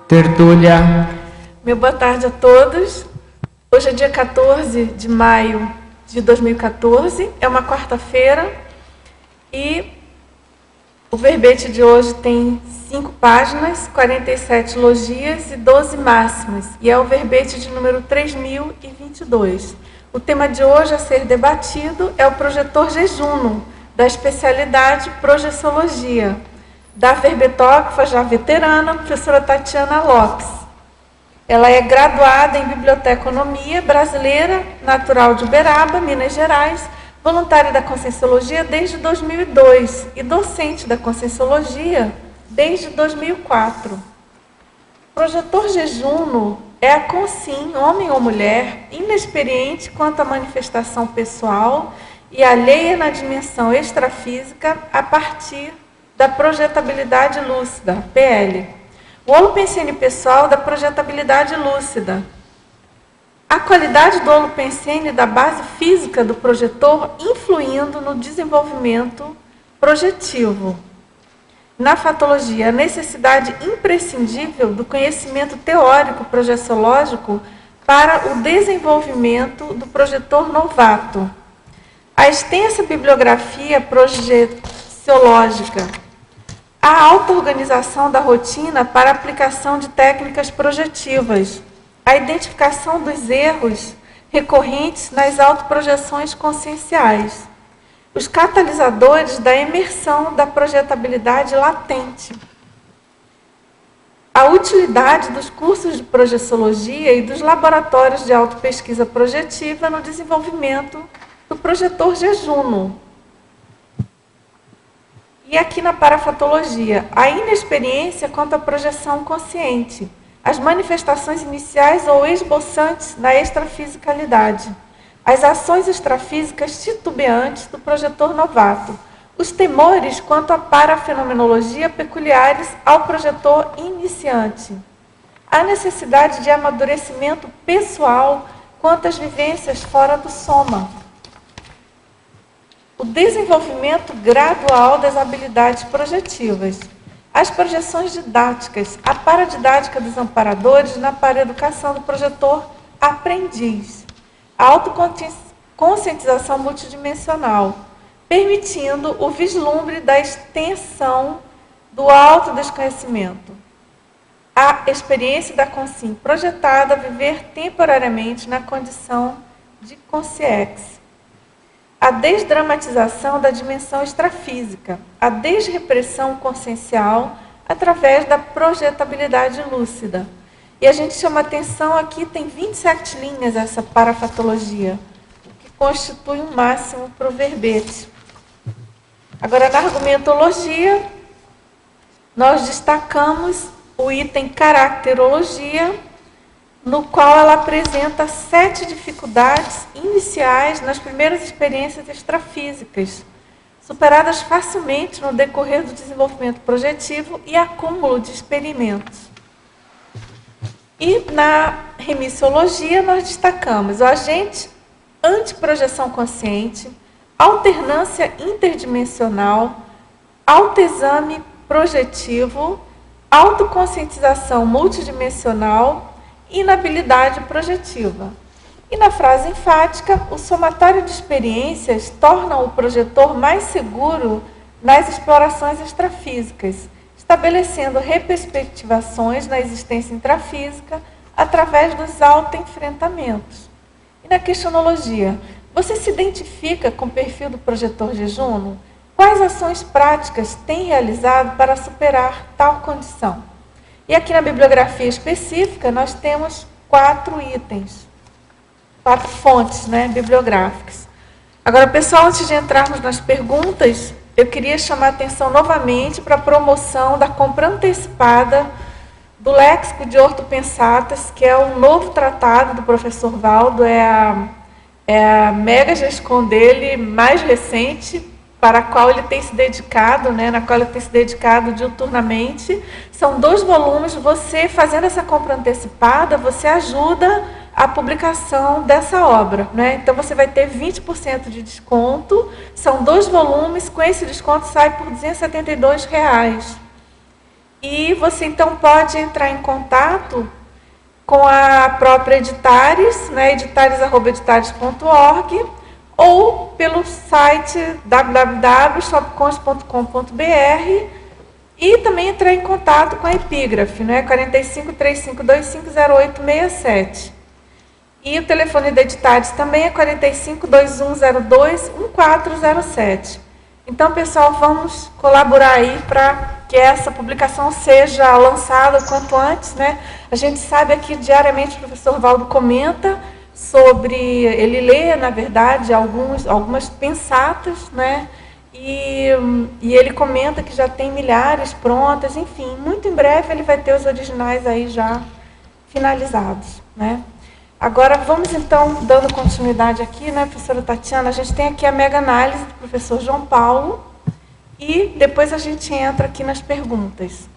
Tertúlia. Meu boa tarde a todos. Hoje é dia 14 de maio de 2014, é uma quarta-feira e o verbete de hoje tem 5 páginas, 47 logias e 12 máximas, e é o verbete de número 3022. O tema de hoje a ser debatido é o projetor jejuno, da especialidade projeciologia, da verbetógrafa já veterana, professora Tatiana Lopes. Ela é graduada em Biblioteconomia brasileira, natural de Uberaba, Minas Gerais, voluntária da Conscienciologia desde 2002 e docente da Conscienciologia desde 2004. O projetor jejuno é a consim, homem ou mulher, inexperiente quanto à manifestação pessoal e alheia na dimensão extrafísica a partir da projetabilidade lúcida, PL. O holopensene pessoal da projetabilidade lúcida. A qualidade do holopensene da base física do projetor influindo no desenvolvimento projetivo. Na fatologia, a necessidade imprescindível do conhecimento teórico projeciológico para o desenvolvimento do projetor novato. A extensa bibliografia projeciológica. A auto-organização da rotina para a aplicação de técnicas projetivas. A identificação dos erros recorrentes nas autoprojeções conscienciais. Os catalisadores da emersão da projetabilidade latente. A utilidade dos cursos de projeciologia e dos laboratórios de autopesquisa projetiva no desenvolvimento do projetor jejuno. E aqui na parafatologia, a inexperiência quanto à projeção consciente, as manifestações iniciais ou esboçantes na extrafisicalidade, as ações extrafísicas titubeantes do projetor novato, os temores quanto à parafenomenologia peculiares ao projetor iniciante, a necessidade de amadurecimento pessoal quanto às vivências fora do soma, o desenvolvimento gradual das habilidades projetivas, as projeções didáticas, a paradidática dos amparadores na paraeducação do projetor aprendiz, a autoconscientização multidimensional, permitindo o vislumbre da extensão do autodesconhecimento, a experiência da consciência projetada a viver temporariamente na condição de consciex, a desdramatização da dimensão extrafísica, a desrepressão consciencial através da projetabilidade lúcida. E a gente chama atenção aqui, tem 27 linhas essa parafatologia, o que constitui um máximo para o verbete. Agora, na argumentologia, nós destacamos o item caracterologia, no qual ela apresenta 7 dificuldades iniciais nas primeiras experiências extrafísicas, superadas facilmente no decorrer do desenvolvimento projetivo e acúmulo de experimentos. E na remissiologia nós destacamos o agente antiprojeção consciente, alternância interdimensional, autoexame projetivo, autoconscientização multidimensional, inabilidade projetiva. E na frase enfática, o somatório de experiências torna o projetor mais seguro nas explorações extrafísicas, estabelecendo reperspectivações na existência intrafísica através dos autoenfrentamentos. E na questionologia, você se identifica com o perfil do projetor jejuno? Quais ações práticas tem realizado para superar tal condição? E aqui na bibliografia específica, nós temos 4 itens, 4 fontes, bibliográficas. Agora, pessoal, antes de entrarmos nas perguntas, eu queria chamar a atenção novamente para a promoção da compra antecipada do Léxico de Ortopensatas, que é um novo tratado do professor Valdo, é a mega gescom dele mais recente, para a qual ele tem se dedicado, na qual ele tem se dedicado diuturnamente. São 2 volumes, você fazendo essa compra antecipada, você ajuda a publicação dessa obra, Então você vai ter 20% de desconto, são 2 volumes, com esse desconto sai por R$ 272. E você, então, pode entrar em contato com a própria Editares, né, editares@editares.org, ou pelo site www.shopcons.com.br, e também entrar em contato com a Epígrafe, né, 4535250867. E o telefone da Editares também é 4521021407. Então, pessoal, vamos colaborar aí para que essa publicação seja lançada o quanto antes, né? A gente sabe aqui diariamente o professor Valdo comenta sobre, ele lê, na verdade, algumas pensatas, né? E ele comenta que já tem milhares prontas, enfim, muito em breve ele vai ter os originais aí já finalizados, né? Agora, vamos então, dando continuidade aqui, né, professora Tatiana, a gente tem aqui a mega análise do professor João Paulo, e depois a gente entra aqui nas perguntas.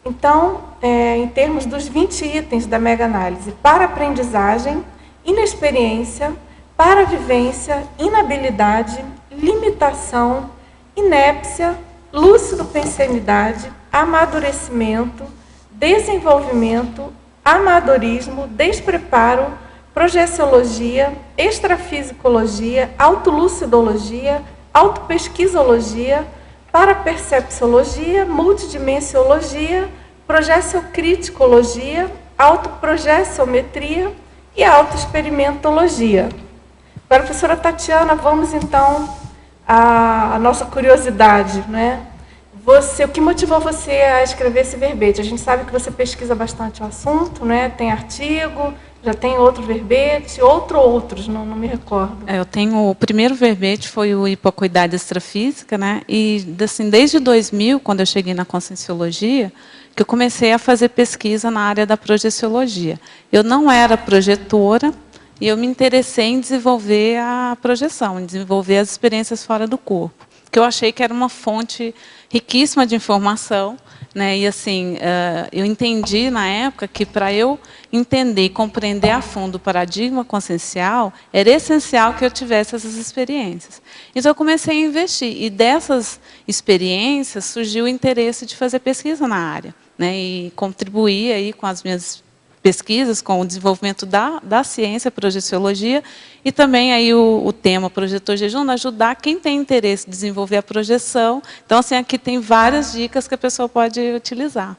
Então, em termos dos 20 itens da mega análise, para aprendizagem, inexperiência, para vivência, inabilidade, limitação, inépcia, lúcido pensenidade, amadurecimento, desenvolvimento, amadorismo, despreparo, projeciologia, extrafisicologia, autolucidologia, autopesquisologia, parapercepciologia, multidimensiologia, projeciocriticologia, autoprojecionometria e autoexperimentologia. Agora, professora Tatiana, vamos então à nossa curiosidade, né? O que motivou você a escrever esse verbete? A gente sabe que você pesquisa bastante o assunto, né? Tem artigo, já tem outro verbete, outros, não me recordo. Eu tenho, o primeiro verbete foi o hipoacuidade extrafísica, né? E assim, desde 2000, quando eu cheguei na Conscienciologia, que eu comecei a fazer pesquisa na área da projeciologia. Eu não era projetora e eu me interessei em desenvolver a projeção, em desenvolver as experiências fora do corpo, que eu achei que era uma fonte riquíssima de informação, né? E assim, eu entendi na época que para eu entender e compreender a fundo o paradigma consciencial, era essencial que eu tivesse essas experiências. Então eu comecei a investir, e dessas experiências surgiu o interesse de fazer pesquisa na área, né? E contribuir aí com as minhas pesquisas, com o desenvolvimento da ciência, projeciologia, e também aí o tema projetor jejum, ajudar quem tem interesse em desenvolver a projeção. Então, assim, aqui tem várias dicas que a pessoa pode utilizar.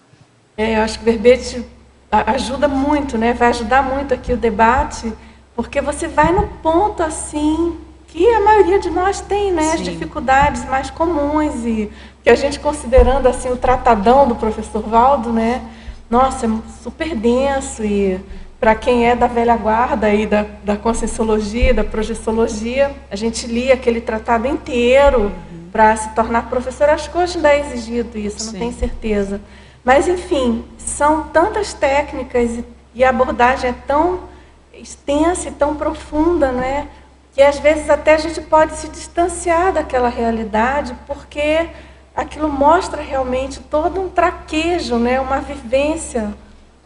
Eu acho que o verbete ajuda muito, né? Vai ajudar muito aqui o debate, porque você vai no ponto, assim, que a maioria de nós tem, né? As dificuldades mais comuns, e que a gente, considerando assim o tratadão do professor Valdo, né? Nossa, é super denso, e para quem é da velha guarda aí da Conscienciologia, da projeciologia, a gente lia aquele tratado inteiro para se tornar professor. Acho que hoje ainda é exigido isso, não tenho certeza. Mas, enfim, são tantas técnicas e a abordagem é tão extensa e tão profunda, né, que às vezes até a gente pode se distanciar daquela realidade, porque aquilo mostra realmente todo um traquejo, né, uma vivência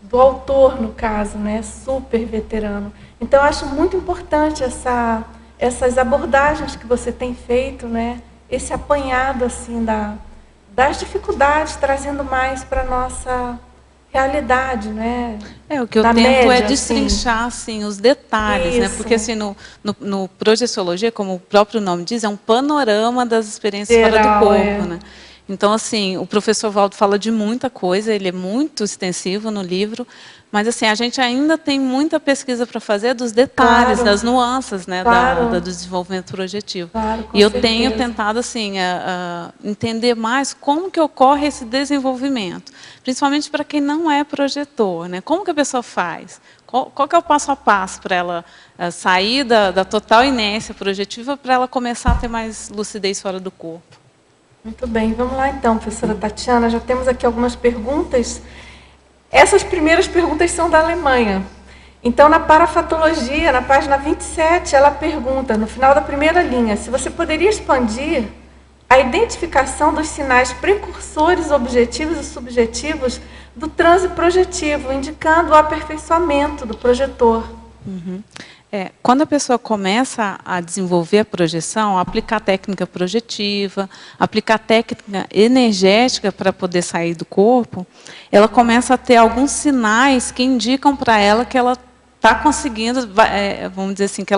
do autor, no caso, né, super veterano. Então, eu acho muito importante essas abordagens que você tem feito, né, esse apanhado assim, das dificuldades, trazendo mais para a nossa realidade, né? O que eu tento média, é destrinchar assim, os detalhes, né? Porque assim, no projeciologia, como o próprio nome diz, é um panorama das experiências fora do corpo, né? Então, assim, o professor Valdo fala de muita coisa, ele é muito extensivo no livro, mas assim, a gente ainda tem muita pesquisa para fazer dos detalhes, das nuances, né, do desenvolvimento projetivo. E eu tenho tentado assim, entender mais como que ocorre esse desenvolvimento, principalmente para quem não é projetor, né? Como que a pessoa faz? Qual que é o passo a passo para ela sair da total inércia projetiva, para ela começar a ter mais lucidez fora do corpo? Muito bem, vamos lá então, professora Tatiana, já temos aqui algumas perguntas. Essas primeiras perguntas são da Alemanha. Então, na parafatologia, na página 27, ela pergunta, no final da primeira linha, se você poderia expandir a identificação dos sinais precursores objetivos e subjetivos do transe projetivo, indicando o aperfeiçoamento do projetor. Quando a pessoa começa a desenvolver a projeção, aplicar técnica projetiva, aplicar técnica energética para poder sair do corpo, ela começa a ter alguns sinais que indicam para ela que ela está conseguindo, vamos dizer assim, que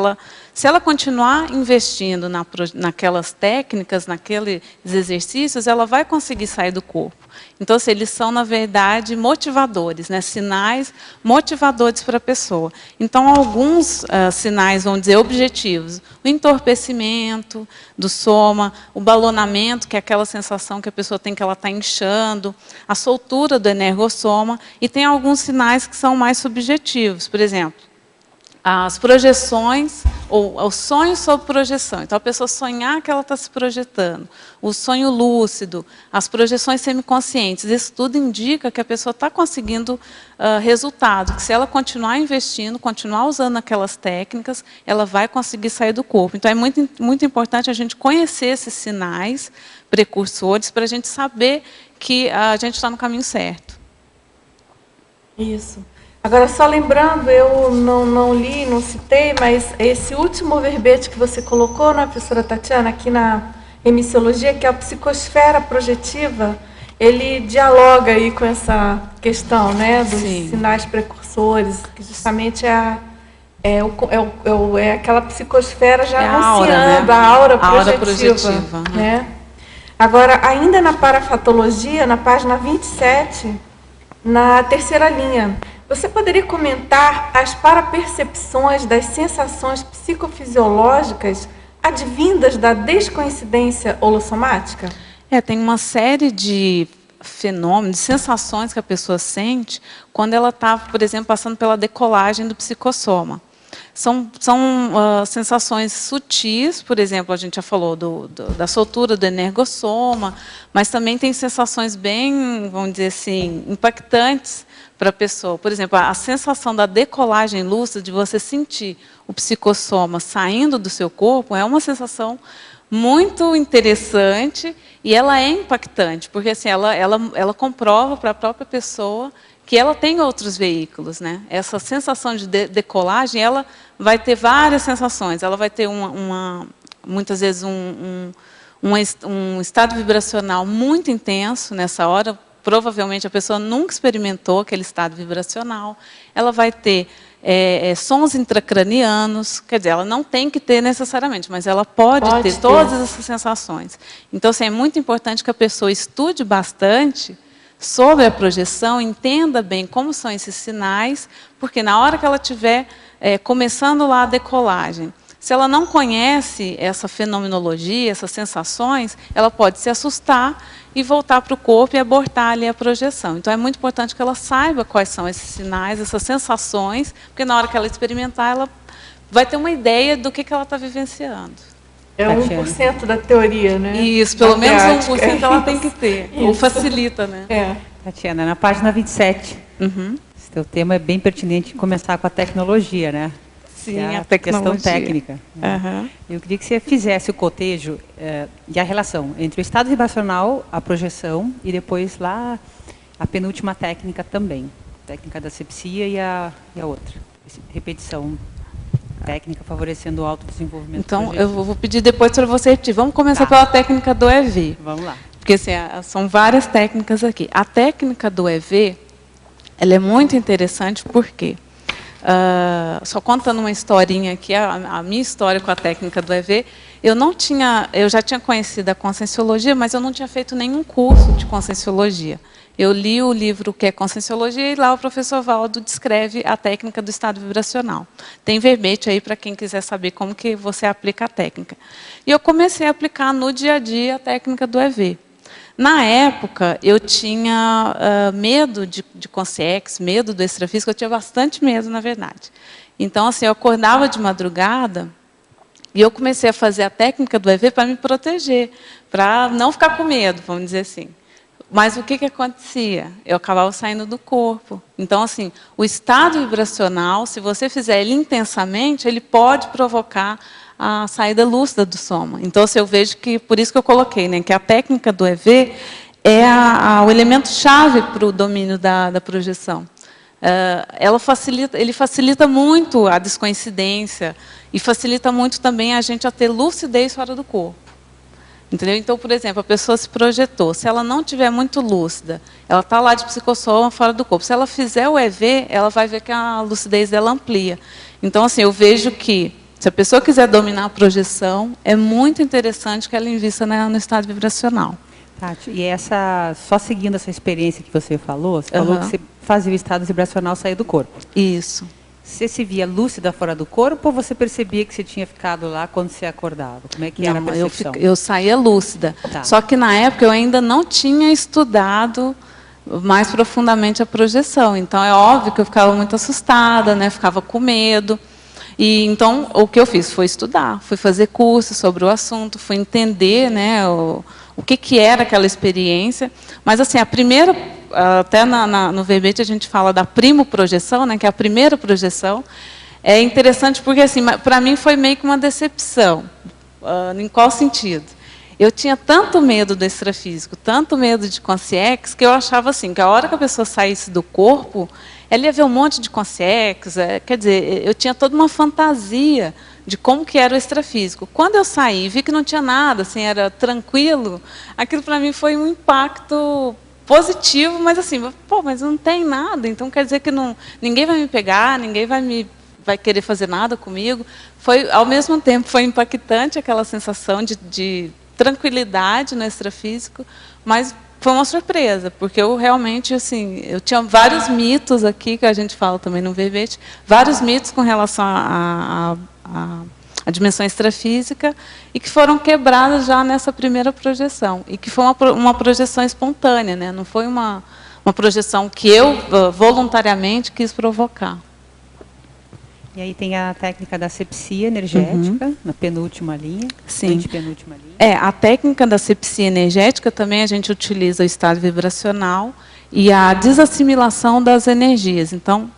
se ela continuar investindo naquelas técnicas, naqueles exercícios, ela vai conseguir sair do corpo. Então, assim, eles são, na verdade, motivadores, né? Sinais motivadores para a pessoa. Então, alguns sinais, vamos dizer, objetivos. O entorpecimento do soma, o balonamento, que é aquela sensação que a pessoa tem que ela está inchando, a soltura do energossoma, e tem alguns sinais que são mais subjetivos. Por exemplo, as projeções, ou o sonho sobre projeção. Então, a pessoa sonhar que ela está se projetando. O sonho lúcido, as projeções semiconscientes. Isso tudo indica que a pessoa está conseguindo resultado. Que se ela continuar investindo, continuar usando aquelas técnicas, ela vai conseguir sair do corpo. Então, é muito, muito importante a gente conhecer esses sinais precursores para a gente saber que a gente está no caminho certo. Isso. Agora, só lembrando, eu não li, não citei, mas esse último verbete que você colocou, né, professora Tatiana, aqui na emissiologia, que é a psicosfera projetiva, ele dialoga aí com essa questão, né, dos sinais precursores, que justamente é aquela psicosfera já anunciando a aura projetiva. Né? Agora, ainda na parafatologia, na página 27, na terceira linha, você poderia comentar as parapercepções das sensações psicofisiológicas advindas da descoincidência holossomática? Tem uma série de fenômenos, de sensações que a pessoa sente quando ela está, por exemplo, passando pela decolagem do psicossoma. São sensações sutis, por exemplo, a gente já falou da soltura do energossoma, mas também tem sensações bem, vamos dizer assim, impactantes para a pessoa. Por exemplo, a sensação da decolagem lúcida, de você sentir o psicossoma saindo do seu corpo, é uma sensação muito interessante e ela é impactante, porque assim, ela comprova para a própria pessoa que ela tem outros veículos, né? Essa sensação de decolagem, ela vai ter várias sensações. Ela vai ter muitas vezes um estado vibracional muito intenso nessa hora. Provavelmente a pessoa nunca experimentou aquele estado vibracional. Ela vai ter sons intracranianos, quer dizer, ela não tem que ter necessariamente, mas ela pode ter todas essas sensações. Então, assim, é muito importante que a pessoa estude bastante sobre a projeção, entenda bem como são esses sinais, porque na hora que ela estiver começando lá a decolagem, se ela não conhece essa fenomenologia, essas sensações, ela pode se assustar e voltar para o corpo e abortar ali a projeção. Então, é muito importante que ela saiba quais são esses sinais, essas sensações, porque na hora que ela experimentar, ela vai ter uma ideia do que ela está vivenciando. É 1% da teoria, né? Isso, pelo menos 1% ela tem que ter, ou facilita, né? Tatiana, na página 27, esse teu tema é bem pertinente começar com a tecnologia, né? Sim, a tecnologia. Questão técnica. Né? Eu queria que você fizesse o cotejo e a relação entre o estado vibracional, a projeção e depois lá a penúltima técnica também. Técnica da asepsia e a outra. Repetição técnica favorecendo o autodesenvolvimento. Então, eu vou pedir depois para você repetir. Vamos começar pela técnica do EV. Vamos lá. Porque assim, são várias técnicas aqui. A técnica do EV, ela é muito interessante porque... só contando uma historinha aqui, a minha história com a técnica do EV, eu já tinha conhecido a Conscienciologia, mas eu não tinha feito nenhum curso de Conscienciologia. Eu li o livro que é Conscienciologia e lá o professor Valdo descreve a técnica do estado vibracional. Tem verbete aí para quem quiser saber como que você aplica a técnica. E eu comecei a aplicar no dia a dia a técnica do EV. Na época, eu tinha medo de consciex, medo do extrafísico, eu tinha bastante medo, na verdade. Então, assim, eu acordava de madrugada e eu comecei a fazer a técnica do EV para me proteger, para não ficar com medo, vamos dizer assim. Mas o que acontecia? Eu acabava saindo do corpo. Então, assim, o estado vibracional, se você fizer ele intensamente, ele pode provocar a saída lúcida do soma. Então, assim, eu vejo que, por isso que eu coloquei, né, que a técnica do EV é o elemento-chave para o domínio da projeção. ele facilita muito a descoincidência e facilita muito também a gente a ter lucidez fora do corpo. Entendeu? Então, por exemplo, a pessoa se projetou. Se ela não estiver muito lúcida, ela está lá de psicossoma fora do corpo. Se ela fizer o EV, ela vai ver que a lucidez dela amplia. Então, assim, eu vejo que, se a pessoa quiser dominar a projeção, é muito interessante que ela invista no estado vibracional. Tati, e só seguindo essa experiência que você falou que você fazia o estado vibracional sair do corpo. Isso. Você se via lúcida fora do corpo ou você percebia que você tinha ficado lá quando você acordava? Como é que era a percepção? Eu saía lúcida. Tá. Só que na época eu ainda não tinha estudado mais profundamente a projeção. Então é óbvio que eu ficava muito assustada, né? Ficava com medo. E então o que eu fiz foi estudar, fui fazer cursos sobre o assunto, fui entender, né, o que era aquela experiência. Mas assim, a primeira, até no verbete a gente fala da primo-projeção, né, que é a primeira projeção. É interessante porque assim, para mim foi meio que uma decepção. Em qual sentido? Eu tinha tanto medo do extrafísico, tanto medo de consciex, que eu achava assim, que a hora que a pessoa saísse do corpo, ela ia ver um monte de consciex, quer dizer, eu tinha toda uma fantasia de como que era o extrafísico. Quando eu saí, vi que não tinha nada, assim, era tranquilo, aquilo para mim foi um impacto positivo, mas assim, mas não tem nada, então quer dizer que ninguém vai me pegar, ninguém vai querer fazer nada comigo. Ao mesmo tempo, foi impactante aquela sensação de tranquilidade no extrafísico, mas foi uma surpresa, porque eu realmente, assim, eu tinha vários mitos aqui, que a gente fala também no verbete, vários mitos com relação à dimensão extrafísica, e que foram quebrados já nessa primeira projeção, e que foi uma projeção espontânea, né? Não foi uma projeção que eu voluntariamente quis provocar. E aí tem a técnica da asepsia energética, na penúltima linha. Sim. Penúltima linha. A técnica da asepsia energética também a gente utiliza o estado vibracional e a desassimilação das energias. Então,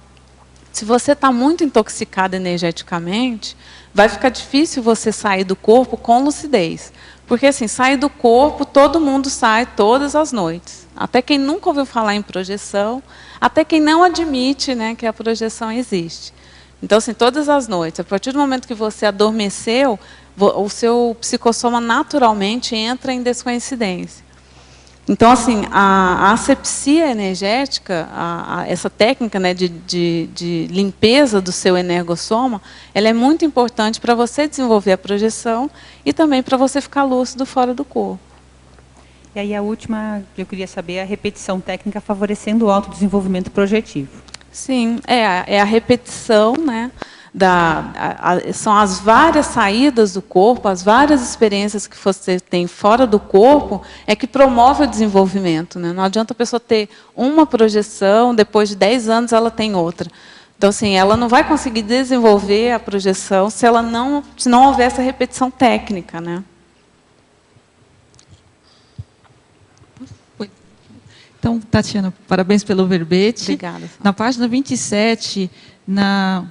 se você está muito intoxicado energeticamente, vai ficar difícil você sair do corpo com lucidez. Porque, assim, sair do corpo, todo mundo sai todas as noites. Até quem nunca ouviu falar em projeção, até quem não admite, né, que a projeção existe. Então, assim, todas as noites, a partir do momento que você adormeceu, o seu psicossoma naturalmente entra em descoincidência. Então, assim, a asepsia energética, essa técnica, né, de limpeza do seu energossoma, ela é muito importante para você desenvolver a projeção e também para você ficar lúcido fora do corpo. E aí a última que eu queria saber é a repetição técnica favorecendo o autodesenvolvimento projetivo. Sim, é a repetição, né? São as várias saídas do corpo, as várias experiências que você tem fora do corpo, é que promove o desenvolvimento, né? Não adianta a pessoa ter uma projeção, depois de 10 anos ela tem outra. Então, assim, ela não vai conseguir desenvolver a projeção se não houver essa repetição técnica, né? Então, Tatiana, parabéns pelo verbete. Obrigada. Na página 27, na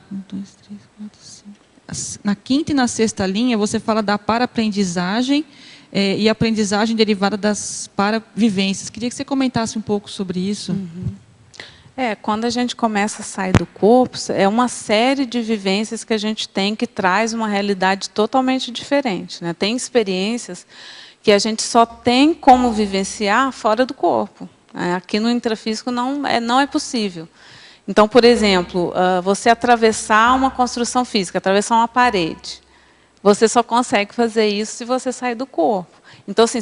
5ª e na 6ª linha, você fala da para-aprendizagem e aprendizagem derivada das para-vivências. Queria que você comentasse um pouco sobre isso. Quando a gente começa a sair do corpo, é uma série de vivências que a gente tem que traz uma realidade totalmente diferente, né? Tem experiências que a gente só tem como vivenciar fora do corpo. Aqui no intrafísico não é possível. Então, por exemplo, você atravessar uma construção física, atravessar uma parede, você só consegue fazer isso se você sair do corpo. Então, assim,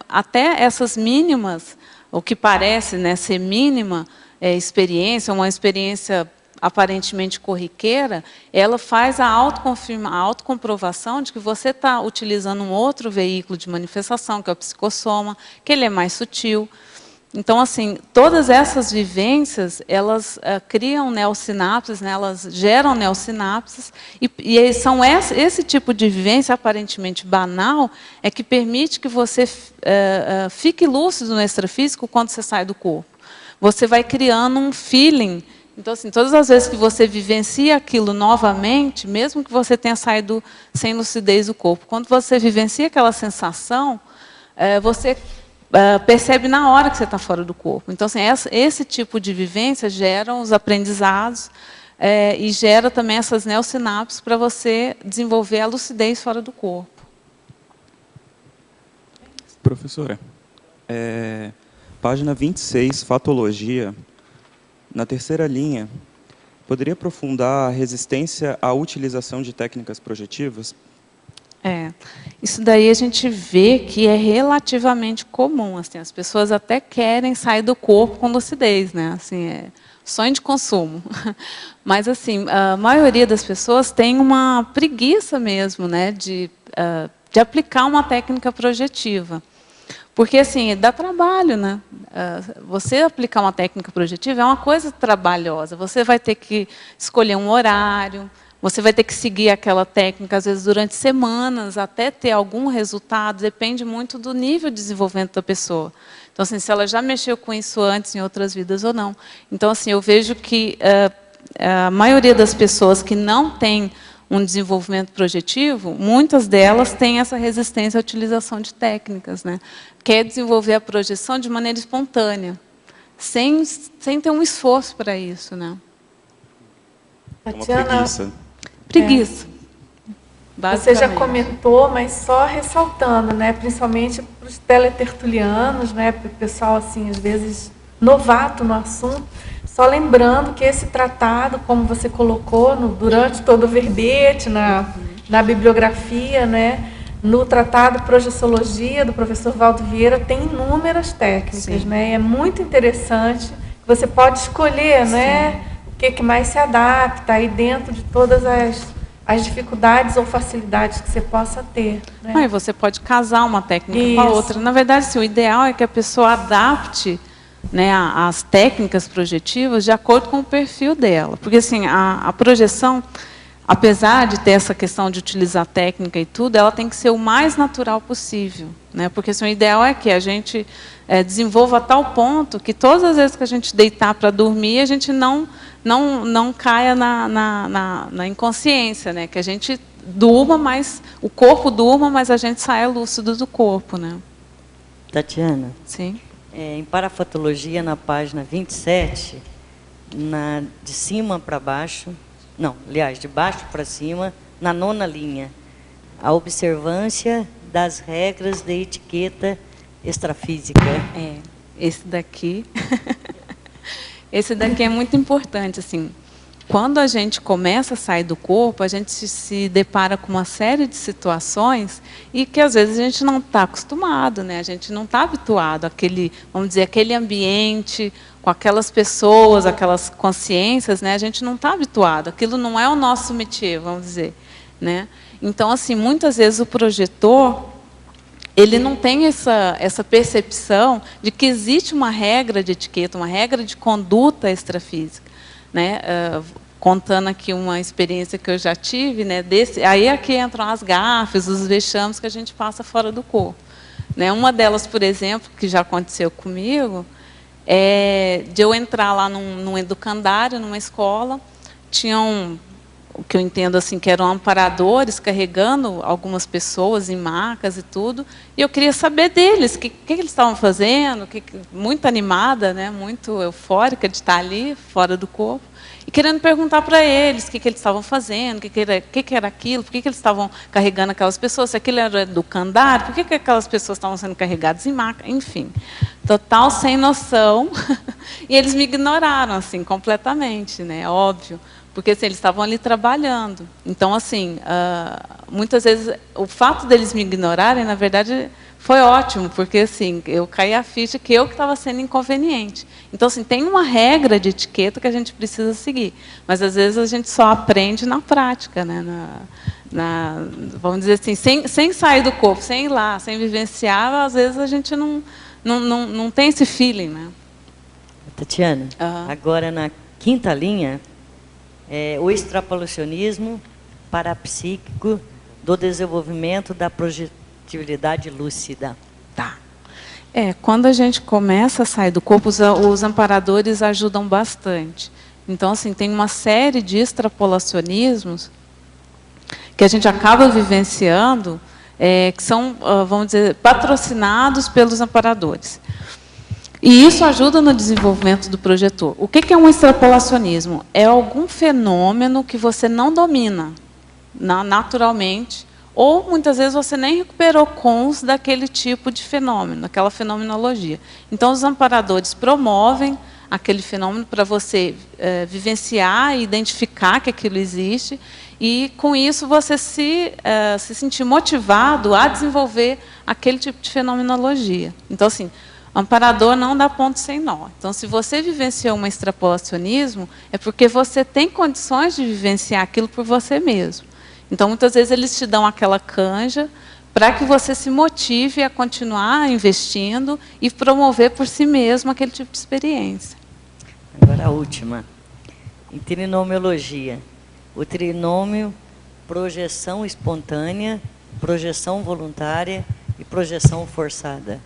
até essas mínimas, o que parece, né, ser mínima experiência, uma experiência aparentemente corriqueira, ela faz a autocomprovação de que você está utilizando um outro veículo de manifestação, que é o psicossoma, que ele é mais sutil. Então, assim, todas essas vivências, elas criam neossinapses, né, elas geram neossinapses, e são esse tipo de vivência aparentemente banal é que permite que você fique lúcido no extrafísico quando você sai do corpo. Você vai criando um feeling. Então, assim, todas as vezes que você vivencia aquilo novamente, mesmo que você tenha saído sem lucidez do corpo, quando você vivencia aquela sensação, você percebe na hora que você está fora do corpo. Então, assim, esse tipo de vivência gera os aprendizados e gera também essas neossinapses para você desenvolver a lucidez fora do corpo. Professora, página 26, fatologia, na terceira linha, poderia aprofundar a resistência à utilização de técnicas projetivas? Isso daí a gente vê que é relativamente comum. Assim, as pessoas até querem sair do corpo com lucidez, né? Assim, é sonho de consumo. Mas assim, a maioria das pessoas tem uma preguiça mesmo, né, de aplicar uma técnica projetiva. Porque, assim, dá trabalho, né? Você aplicar uma técnica projetiva é uma coisa trabalhosa. Você vai ter que escolher um horário, você vai ter que seguir aquela técnica, às vezes, durante semanas, até ter algum resultado. Depende muito do nível de desenvolvimento da pessoa. Então, assim, se ela já mexeu com isso antes, em outras vidas ou não. Então, assim, eu vejo que a maioria das pessoas que não tem um desenvolvimento projetivo, muitas delas têm essa resistência à utilização de técnicas, né? Quer desenvolver a projeção de maneira espontânea, sem ter um esforço para isso, né? É uma preguiça. Preguiça. Você já comentou, mas só ressaltando, né? Principalmente para os teletertulianos, né? Para o pessoal, assim, às vezes, novato no assunto. Só lembrando que esse tratado, como você colocou durante todo o verbete, na bibliografia, né, no tratado Projeciologia, do professor Valdo Vieira, tem inúmeras técnicas. Né, é muito interessante, você pode escolher, né, o que mais se adapta aí dentro de todas as dificuldades ou facilidades que você possa ter. Né? E você pode casar uma técnica com a outra. Na verdade, assim, o ideal é que a pessoa adapte, né, as técnicas projetivas de acordo com o perfil dela. Porque assim, a projeção, apesar de ter essa questão de utilizar técnica e tudo, ela tem que ser o mais natural possível. Né? Porque assim, o ideal é que a gente desenvolva a tal ponto que todas as vezes que a gente deitar para dormir, a gente não caia na inconsciência, né? Que a gente durma, mas o corpo durma, mas a gente saia lúcido do corpo. Né? Tatiana? Sim. Em parafatologia, na página 27, de cima para baixo, não, aliás, de baixo para cima, na 9ª linha, a observância das regras de etiqueta extrafísica. Esse daqui é muito importante. Assim, quando a gente começa a sair do corpo, a gente se depara com uma série de situações e que às vezes a gente não está acostumado, né? A gente não está habituado àquele, vamos dizer, aquele ambiente, com aquelas pessoas, aquelas consciências, né? A gente não está habituado. Aquilo não é o nosso métier, vamos dizer, né? Então, assim, muitas vezes o projetor, ele não tem essa percepção de que existe uma regra de etiqueta, uma regra de conduta extrafísica. Né? Contando aqui uma experiência que eu já tive, né? Aí aqui entram as gafes, os vexames que a gente passa fora do corpo. Né? Uma delas, por exemplo, que já aconteceu comigo, de eu entrar lá num educandário, numa escola, tinham, o que eu entendo assim, que eram amparadores carregando algumas pessoas em macas e tudo, e eu queria saber deles, o que eles estavam fazendo, muito animada, né, muito eufórica de estar ali, fora do corpo, e querendo perguntar para eles o que eles estavam fazendo, o que era aquilo, por que eles estavam carregando aquelas pessoas, se aquilo era educandário, por que aquelas pessoas estavam sendo carregadas em maca, enfim, total sem noção, e eles me ignoraram, assim, completamente, né, óbvio, porque assim, eles estavam ali trabalhando. Então, assim, muitas vezes, o fato deles me ignorarem, na verdade, foi ótimo, porque assim, eu caí a ficha que eu que estava sendo inconveniente. Então, assim, tem uma regra de etiqueta que a gente precisa seguir, mas às vezes a gente só aprende na prática, né? Vamos dizer assim, sem sair do corpo, sem ir lá, sem vivenciar, às vezes a gente não tem esse feeling. Né? Tatiana, agora na 5ª linha, o extrapolacionismo parapsíquico do desenvolvimento da projetibilidade lúcida. Tá. Quando a gente começa a sair do corpo, os amparadores ajudam bastante. Então, assim, tem uma série de extrapolacionismos que a gente acaba vivenciando que são, vamos dizer, patrocinados pelos amparadores. E isso ajuda no desenvolvimento do projetor. O que é um extrapolacionismo? É algum fenômeno que você não domina naturalmente, ou muitas vezes você nem recuperou cons daquele tipo de fenômeno, daquela fenomenologia. Então, os amparadores promovem aquele fenômeno para você vivenciar e identificar que aquilo existe, e, com isso, você se sentir motivado a desenvolver aquele tipo de fenomenologia. Então, assim, amparador não dá ponto sem nó. Então, se você vivenciou um extrapolacionismo, é porque você tem condições de vivenciar aquilo por você mesmo. Então, muitas vezes, eles te dão aquela canja para que você se motive a continuar investindo e promover por si mesmo aquele tipo de experiência. Agora a última. Em trinomiologia, o trinômio, projeção espontânea, projeção voluntária e projeção forçada.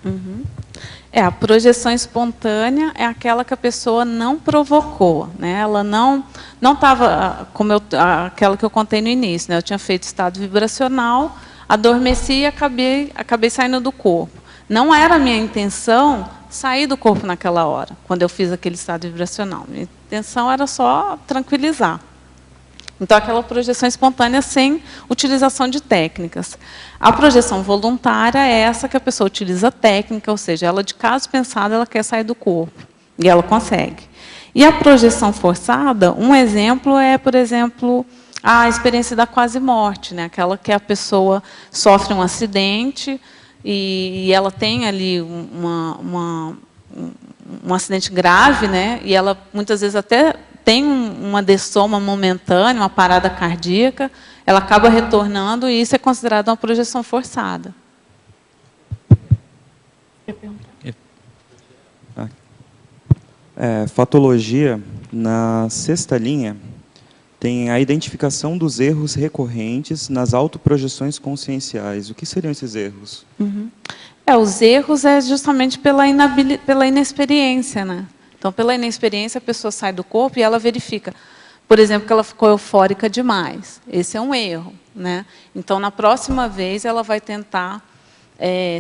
A projeção espontânea é aquela que a pessoa não provocou, né? Ela não estava, como aquela que eu contei no início, né? Eu tinha feito estado vibracional, adormeci e acabei saindo do corpo. Não era a minha intenção sair do corpo naquela hora, quando eu fiz aquele estado vibracional. Minha intenção era só tranquilizar. Então, aquela projeção espontânea sem utilização de técnicas. A projeção voluntária é essa que a pessoa utiliza técnica, ou seja, ela, de caso pensado, ela quer sair do corpo. E ela consegue. E a projeção forçada, um exemplo é, por exemplo, a experiência da quase-morte, né? Aquela que a pessoa sofre um acidente e ela tem ali um acidente grave, né? E ela, muitas vezes, até tem uma dessoma momentânea, uma parada cardíaca, ela acaba retornando e isso é considerado uma projeção forçada. Fatologia, na 6ª linha, tem a identificação dos erros recorrentes nas autoprojeções conscienciais. O que seriam esses erros? Os erros é justamente pela inexperiência, né? Então, pela inexperiência, a pessoa sai do corpo e ela verifica, por exemplo, que ela ficou eufórica demais. Esse é um erro, né? Então, na próxima vez, ela vai tentar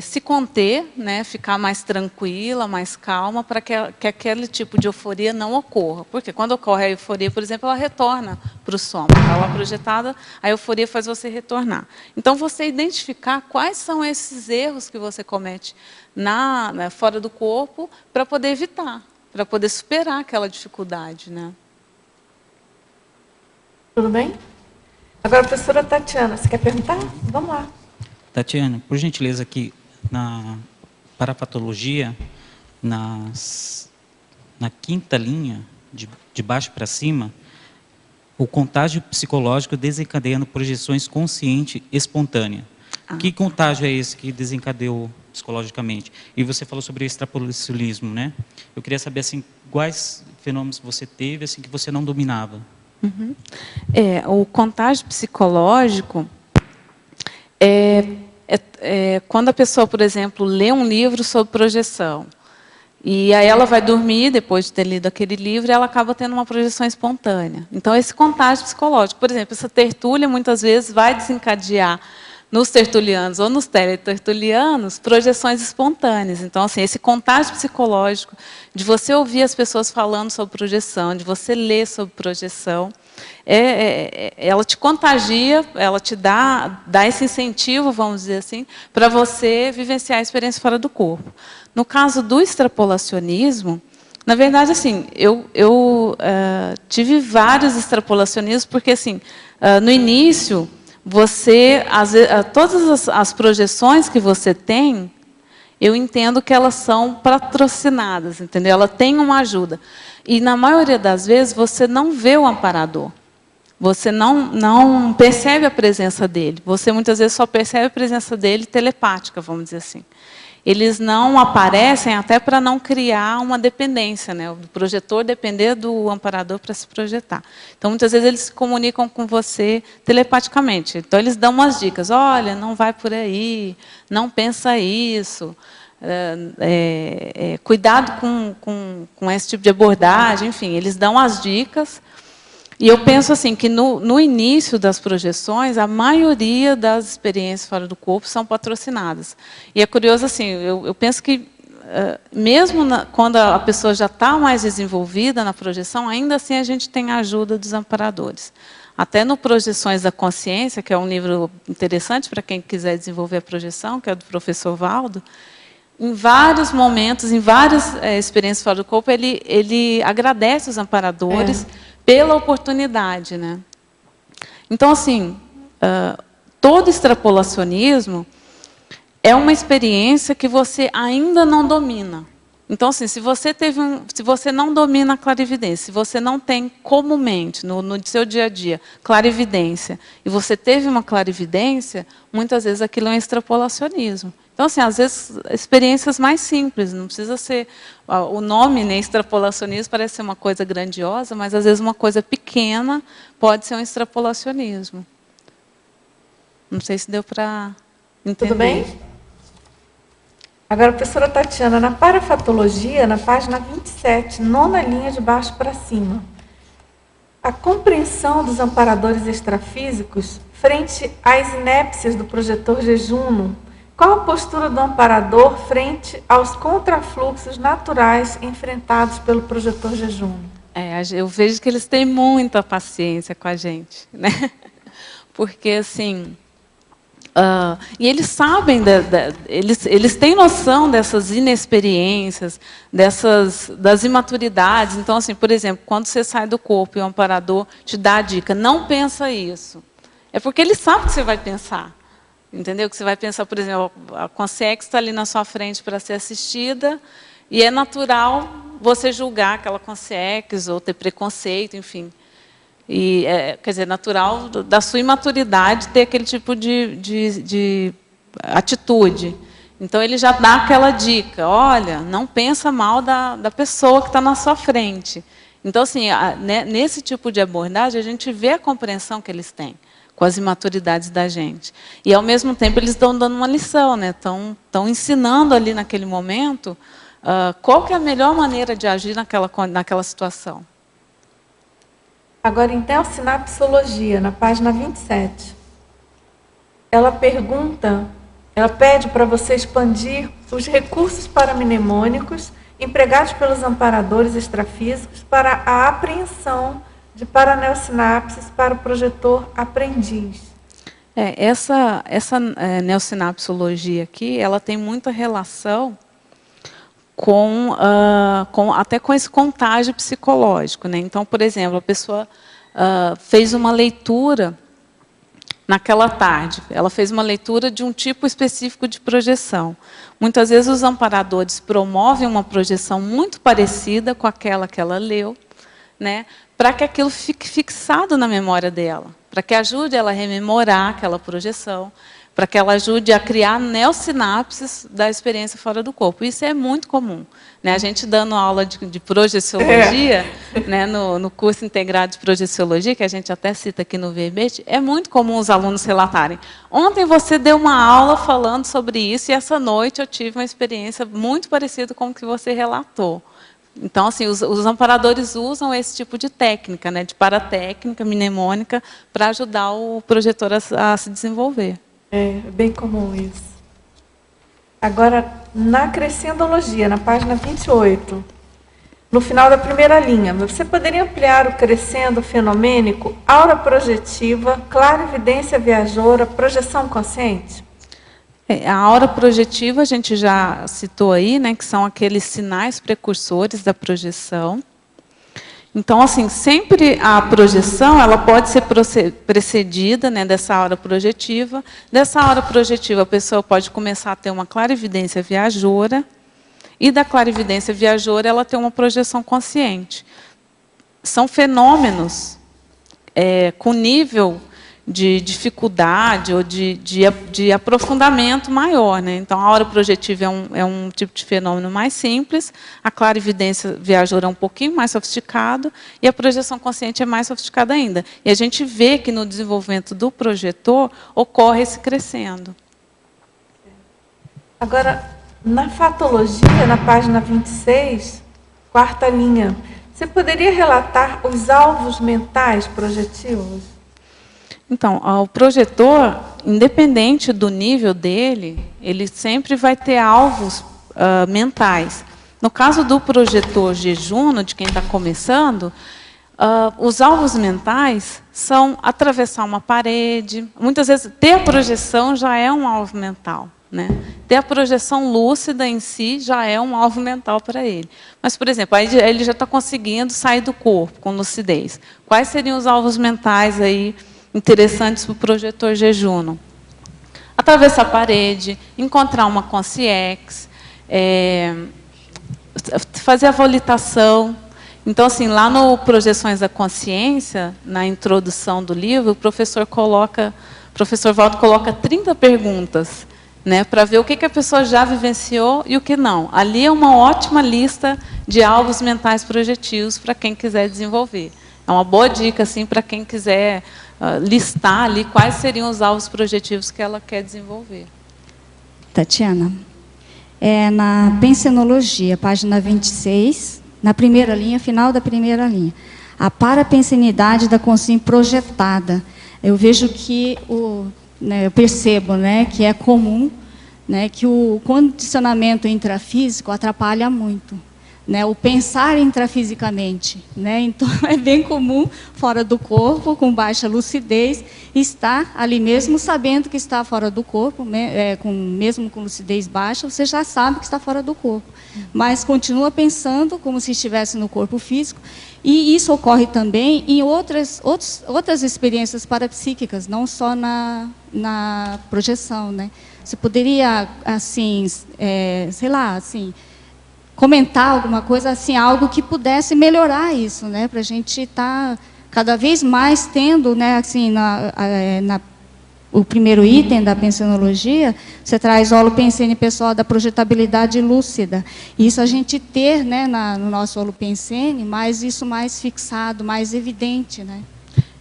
se conter, né? Ficar mais tranquila, mais calma, para que aquele tipo de euforia não ocorra. Porque quando ocorre a euforia, por exemplo, ela retorna para o sono. Está lá projetada, a euforia faz você retornar. Então, você identificar quais são esses erros que você comete fora do corpo para poder evitar, para poder superar aquela dificuldade, né? Tudo bem? Agora, a professora Tatiana, você quer perguntar? Vamos lá. Tatiana, por gentileza, aqui na parapatologia, na 5ª linha, de baixo para cima, o contágio psicológico desencadeando projeções consciente espontânea. Que contágio é esse que desencadeou psicologicamente? E você falou sobre extrapolacionismo, né? Eu queria saber assim, quais fenômenos você teve assim, que você não dominava. O contágio psicológico quando a pessoa, por exemplo, lê um livro sobre projeção, e aí ela vai dormir, depois de ter lido aquele livro, e ela acaba tendo uma projeção espontânea. Então, esse contágio psicológico, por exemplo, essa tertúlia, muitas vezes, vai desencadear nos tertulianos ou nos teletertulianos projeções espontâneas. Então, assim, esse contágio psicológico de você ouvir as pessoas falando sobre projeção, de você ler sobre projeção, ela te contagia, ela te dá esse incentivo, vamos dizer assim, para você vivenciar a experiência fora do corpo. No caso do extrapolacionismo, na verdade, assim, eu tive vários extrapolacionismos, porque, assim, no início, todas as projeções que você tem, eu entendo que elas são patrocinadas, entendeu? Ela tem uma ajuda. E, na maioria das vezes, você não vê o amparador. Você não percebe a presença dele. Você, muitas vezes, só percebe a presença dele telepática, vamos dizer assim. Eles não aparecem até para não criar uma dependência, né? O projetor depender do amparador para se projetar. Então, muitas vezes, eles se comunicam com você telepaticamente. Então, eles dão umas dicas. Olha, não vai por aí, não pensa isso. Cuidado com esse tipo de abordagem. Enfim, eles dão as dicas. E eu penso assim que no início das projeções, a maioria das experiências fora do corpo são patrocinadas. E é curioso assim, eu penso que mesmo quando a pessoa já está mais desenvolvida na projeção, ainda assim a gente tem a ajuda dos amparadores. Até no Projeções da Consciência, que é um livro interessante para quem quiser desenvolver a projeção, que é do professor Valdo, em vários momentos, em várias experiências fora do corpo, ele agradece os amparadores pela oportunidade, né? Então, assim, todo extrapolacionismo é uma experiência que você ainda não domina. Então, assim, se você não domina a clarividência, se você não tem comumente, no seu dia a dia, clarividência, e você teve uma clarividência, muitas vezes aquilo é um extrapolacionismo. Então, assim, às vezes, experiências mais simples, não precisa ser... O nome, né, extrapolacionismo, parece ser uma coisa grandiosa, mas, às vezes, uma coisa pequena pode ser um extrapolacionismo. Não sei se deu para entender. Tudo bem? Agora, professora Tatiana, na parafatologia, na página 27, 9ª linha de baixo para cima. A compreensão dos amparadores extrafísicos frente às inépcias do projetor jejuno. Qual a postura do amparador frente aos contrafluxos naturais enfrentados pelo projetor jejuno? Eu vejo que eles têm muita paciência com a gente, né? Porque, assim... e eles sabem, eles têm noção dessas inexperiências, das imaturidades. Então, assim, por exemplo, quando você sai do corpo e o amparador te dá a dica, não pensa isso. É porque ele sabe que você vai pensar. Entendeu? Que você vai pensar, por exemplo, a consciência está ali na sua frente para ser assistida, e é natural você julgar aquela consciência, ou ter preconceito, enfim. E, quer dizer, natural da sua imaturidade ter aquele tipo de atitude. Então, ele já dá aquela dica, olha, não pensa mal da pessoa que está na sua frente. Então, assim, nesse tipo de abordagem, a gente vê a compreensão que eles têm com as imaturidades da gente. E, ao mesmo tempo, eles estão dando uma lição, né? Estão ensinando ali naquele momento qual que é a melhor maneira de agir naquela situação. Agora, então, sinapsologia, na página 27. Ela pede para você expandir os recursos paramnemônicos empregados pelos amparadores extrafísicos para a apreensão de paraneossinapses para o projetor aprendiz. Essa neossinapsologia aqui, ela tem muita relação até com esse contágio psicológico, né? Então, por exemplo, a pessoa fez uma leitura naquela tarde. Ela fez uma leitura de um tipo específico de projeção. Muitas vezes os amparadores promovem uma projeção muito parecida com aquela que ela leu, né, para que aquilo fique fixado na memória dela, para que ajude ela a rememorar aquela projeção, para que ela ajude a criar neossinapses da experiência fora do corpo. Isso é muito comum, né? A gente dando aula de projeciologia, né, no curso integrado de projeciologia, que a gente até cita aqui no verbete, é muito comum os alunos relatarem. Ontem você deu uma aula falando sobre isso, e essa noite eu tive uma experiência muito parecida com o que você relatou. Então, assim, os amparadores usam esse tipo de técnica, né, de paratécnica, mnemônica, para ajudar o projetor a se desenvolver. É bem comum isso. Agora, na crescendologia, na página 28, no final da primeira linha, você poderia ampliar o crescendo fenomênico, aura projetiva, clarividência viajoura, projeção consciente? A aura projetiva, a gente já citou aí, né, que são aqueles sinais precursores da projeção. Então, assim, sempre a projeção ela pode ser precedida, né, dessa aura projetiva. Dessa aura projetiva, a pessoa pode começar a ter uma clarividência viajoura, e da clarividência viajoura ela tem uma projeção consciente. São fenômenos com nível de dificuldade ou de aprofundamento maior, né? Então, a aura projetiva é um tipo de fenômeno mais simples, a clarividência viajoura é um pouquinho mais sofisticado, e a projeção consciente é mais sofisticada ainda. E a gente vê que no desenvolvimento do projetor ocorre esse crescendo. Agora, na fatologia, na página 26, 4ª linha, Você poderia relatar os alvos mentais projetivos? Então, o projetor, independente do nível dele, ele sempre vai ter alvos mentais. No caso do projetor jejuno, de quem está começando, os alvos mentais são atravessar uma parede. Muitas vezes, ter a projeção já é um alvo mental, né? Ter a projeção lúcida em si já é um alvo mental para ele. Mas, por exemplo, aí ele já está conseguindo sair do corpo com lucidez. Quais seriam os alvos mentais aí interessantes para o projetor jejuno? Atravessar a parede, encontrar uma consciência, fazer a volitação. Então, assim, lá no Projeções da Consciência, na introdução do livro, o professor Valdo coloca 30 perguntas, né, para ver o que a pessoa já vivenciou e o que não. Ali é uma ótima lista de alvos mentais projetivos para quem quiser desenvolver. É uma boa dica assim, para quem quiser listar ali quais seriam os alvos projetivos que ela quer desenvolver. Tatiana, na pensenologia, página 26, na primeira linha, final da primeira linha. A parapensenidade da consciência projetada. Eu vejo que, eu percebo, né, que é comum, né, que o condicionamento intrafísico atrapalha muito, né, o pensar intrafisicamente, né, então é bem comum, fora do corpo, com baixa lucidez, estar ali mesmo sabendo que está fora do corpo, mesmo com lucidez baixa, você já sabe que está fora do corpo, mas continua pensando como se estivesse no corpo físico, e isso ocorre também em outras experiências parapsíquicas, não só na projeção, né? Você poderia, assim, sei lá, assim, comentar alguma coisa, assim, algo que pudesse melhorar isso, né? Para a gente estar cada vez mais tendo, né, assim, o primeiro item da pensenologia, você traz holopensene pessoal da projetabilidade lúcida. Isso a gente ter, né, no nosso holopensene, mas isso mais fixado, mais evidente, né?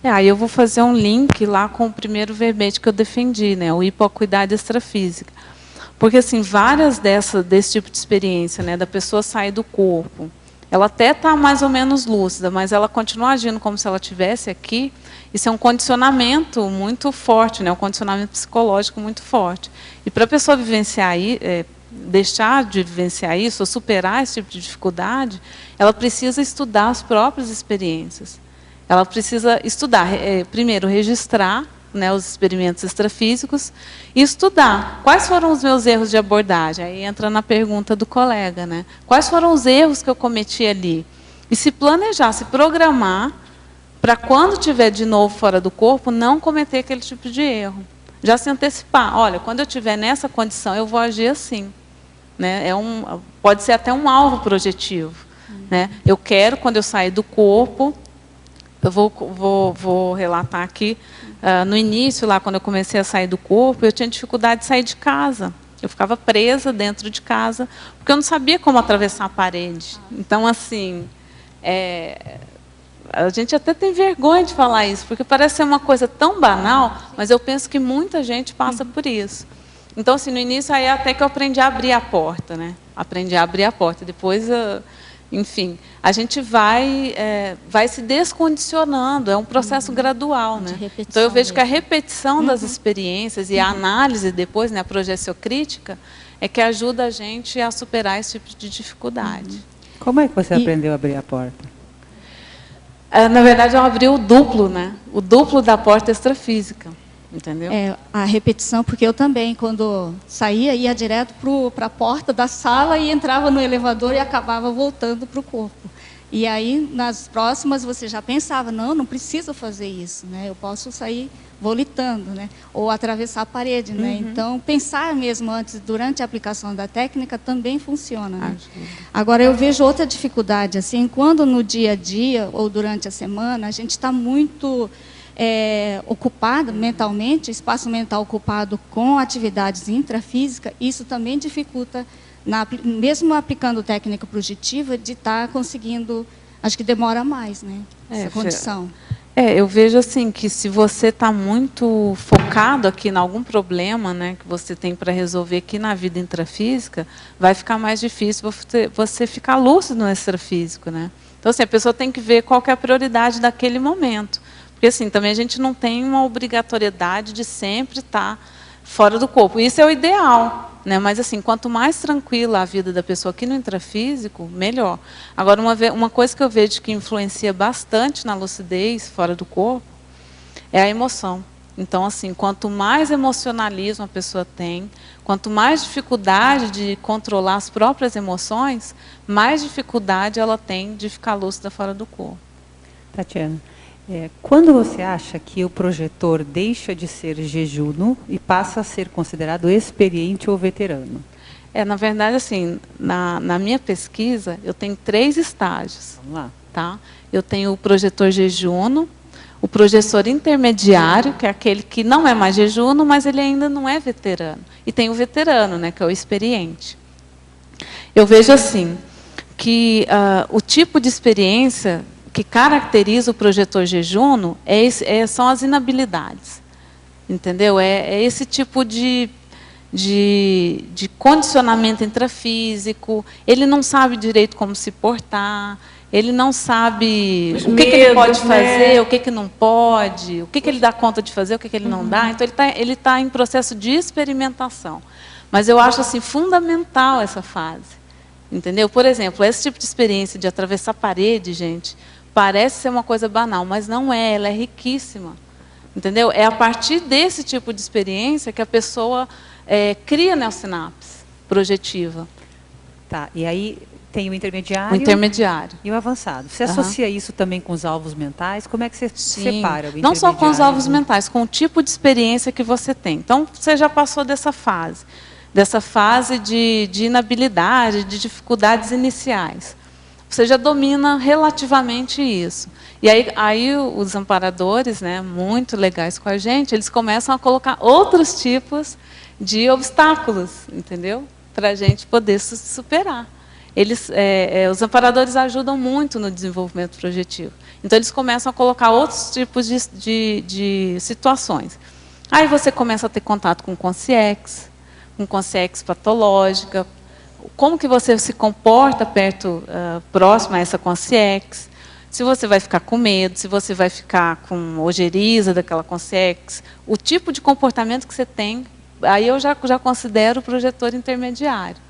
Aí eu vou fazer um link lá com o primeiro verbete que eu defendi, né, o hipoacuidade extrafísica. Porque, assim, várias desse tipo de experiência, né, da pessoa sair do corpo, ela até está mais ou menos lúcida, mas ela continua agindo como se ela estivesse aqui. Isso é um condicionamento muito forte, né, um condicionamento psicológico muito forte. E para a pessoa vivenciar, deixar de vivenciar isso, ou superar esse tipo de dificuldade, ela precisa estudar as próprias experiências. Ela precisa estudar, primeiro, registrar, né, os experimentos extrafísicos, e estudar quais foram os meus erros de abordagem. Aí entra na pergunta do colega, né? Quais foram os erros que eu cometi ali? E se planejar, se programar, para quando estiver de novo fora do corpo, não cometer aquele tipo de erro. Já se antecipar, olha, quando eu estiver nessa condição, eu vou agir assim. Né? Pode ser até um alvo projetivo. Né? Eu quero, quando eu sair do corpo, eu vou relatar aqui, no início, lá quando eu comecei a sair do corpo, eu tinha dificuldade de sair de casa. Eu ficava presa dentro de casa, porque eu não sabia como atravessar a parede. Então, assim, a gente até tem vergonha de falar isso, porque parece ser uma coisa tão banal, mas eu penso que muita gente passa por isso. Então, assim, no início, aí até que eu aprendi a abrir a porta, né? Aprendi a abrir a porta. Depois, enfim, a gente vai se descondicionando, é um processo gradual, né? Então, eu vejo que a repetição das experiências e a análise depois, né, a projeciocrítica, é que ajuda a gente a superar esse tipo de dificuldade. Como é que você aprendeu a abrir a porta? Na verdade, eu abri o duplo, né? O duplo da porta extrafísica. Entendeu? A repetição, porque eu também, quando saía, ia direto para a porta da sala e entrava no elevador e acabava voltando para o corpo. E aí, nas próximas, você já pensava, não preciso fazer isso, né? Eu posso sair volitando, né? Ou atravessar a parede, né? Então, pensar mesmo antes, durante a aplicação da técnica, também funciona. Né? Agora, eu vejo outra dificuldade, assim, quando no dia a dia ou durante a semana, a gente está muito ocupado mentalmente, espaço mental ocupado com atividades intrafísicas, isso também dificulta, mesmo aplicando técnica projetiva, de estar conseguindo, acho que demora mais, né, essa condição. Eu vejo assim que se você está muito focado aqui em algum problema, né, que você tem para resolver aqui na vida intrafísica, vai ficar mais difícil você ficar lúcido no extrafísico, né? Então, assim, a pessoa tem que ver qual que é a prioridade daquele momento. Porque, assim, também a gente não tem uma obrigatoriedade de sempre estar fora do corpo. Isso é o ideal, né? Mas, assim, quanto mais tranquila a vida da pessoa aqui no intrafísico, melhor. Agora, uma coisa que eu vejo que influencia bastante na lucidez fora do corpo é a emoção. Então, assim, quanto mais emocionalismo a pessoa tem, quanto mais dificuldade de controlar as próprias emoções, mais dificuldade ela tem de ficar lúcida fora do corpo. Tatiana, quando você acha que o projetor deixa de ser jejuno e passa a ser considerado experiente ou veterano? Na verdade, assim, na minha pesquisa, eu tenho 3 estágios. Vamos lá. Tá? Eu tenho o projetor jejuno, o projetor intermediário, que é aquele que não é mais jejuno, mas ele ainda não é veterano. E tem o veterano, né, que é o experiente. Eu vejo assim, que o tipo de experiência que caracteriza o projetor jejuno são as inabilidades. Entendeu? É esse tipo de condicionamento intrafísico, ele não sabe direito como se portar, ele não sabe o que ele pode fazer, o que não pode, o que ele dá conta de fazer, o que ele não dá. Então, ele tá em processo de experimentação. Mas eu acho assim, fundamental essa fase. Entendeu? Por exemplo, esse tipo de experiência de atravessar a parede, gente, parece ser uma coisa banal, mas não é, ela é riquíssima. Entendeu? É a partir desse tipo de experiência que a pessoa cria neossinapse projetiva. Tá, e aí tem o intermediário, e o avançado. Você associa isso também com os alvos mentais? Como é que você separa o intermediário? Não só com os alvos mentais, com o tipo de experiência que você tem. Então, você já passou dessa fase de inabilidade, de dificuldades iniciais. Você já domina relativamente isso. E aí os amparadores, né, muito legais com a gente, eles começam a colocar outros tipos de obstáculos, entendeu? Para a gente poder superar. Os amparadores ajudam muito no desenvolvimento projetivo. Então, eles começam a colocar outros tipos de situações. Aí você começa a ter contato com consciência patológica, como que você se comporta próximo a essa consciência, se você vai ficar com medo, se você vai ficar com ojeriza daquela consciência, o tipo de comportamento que você tem, aí eu já considero o projetor intermediário.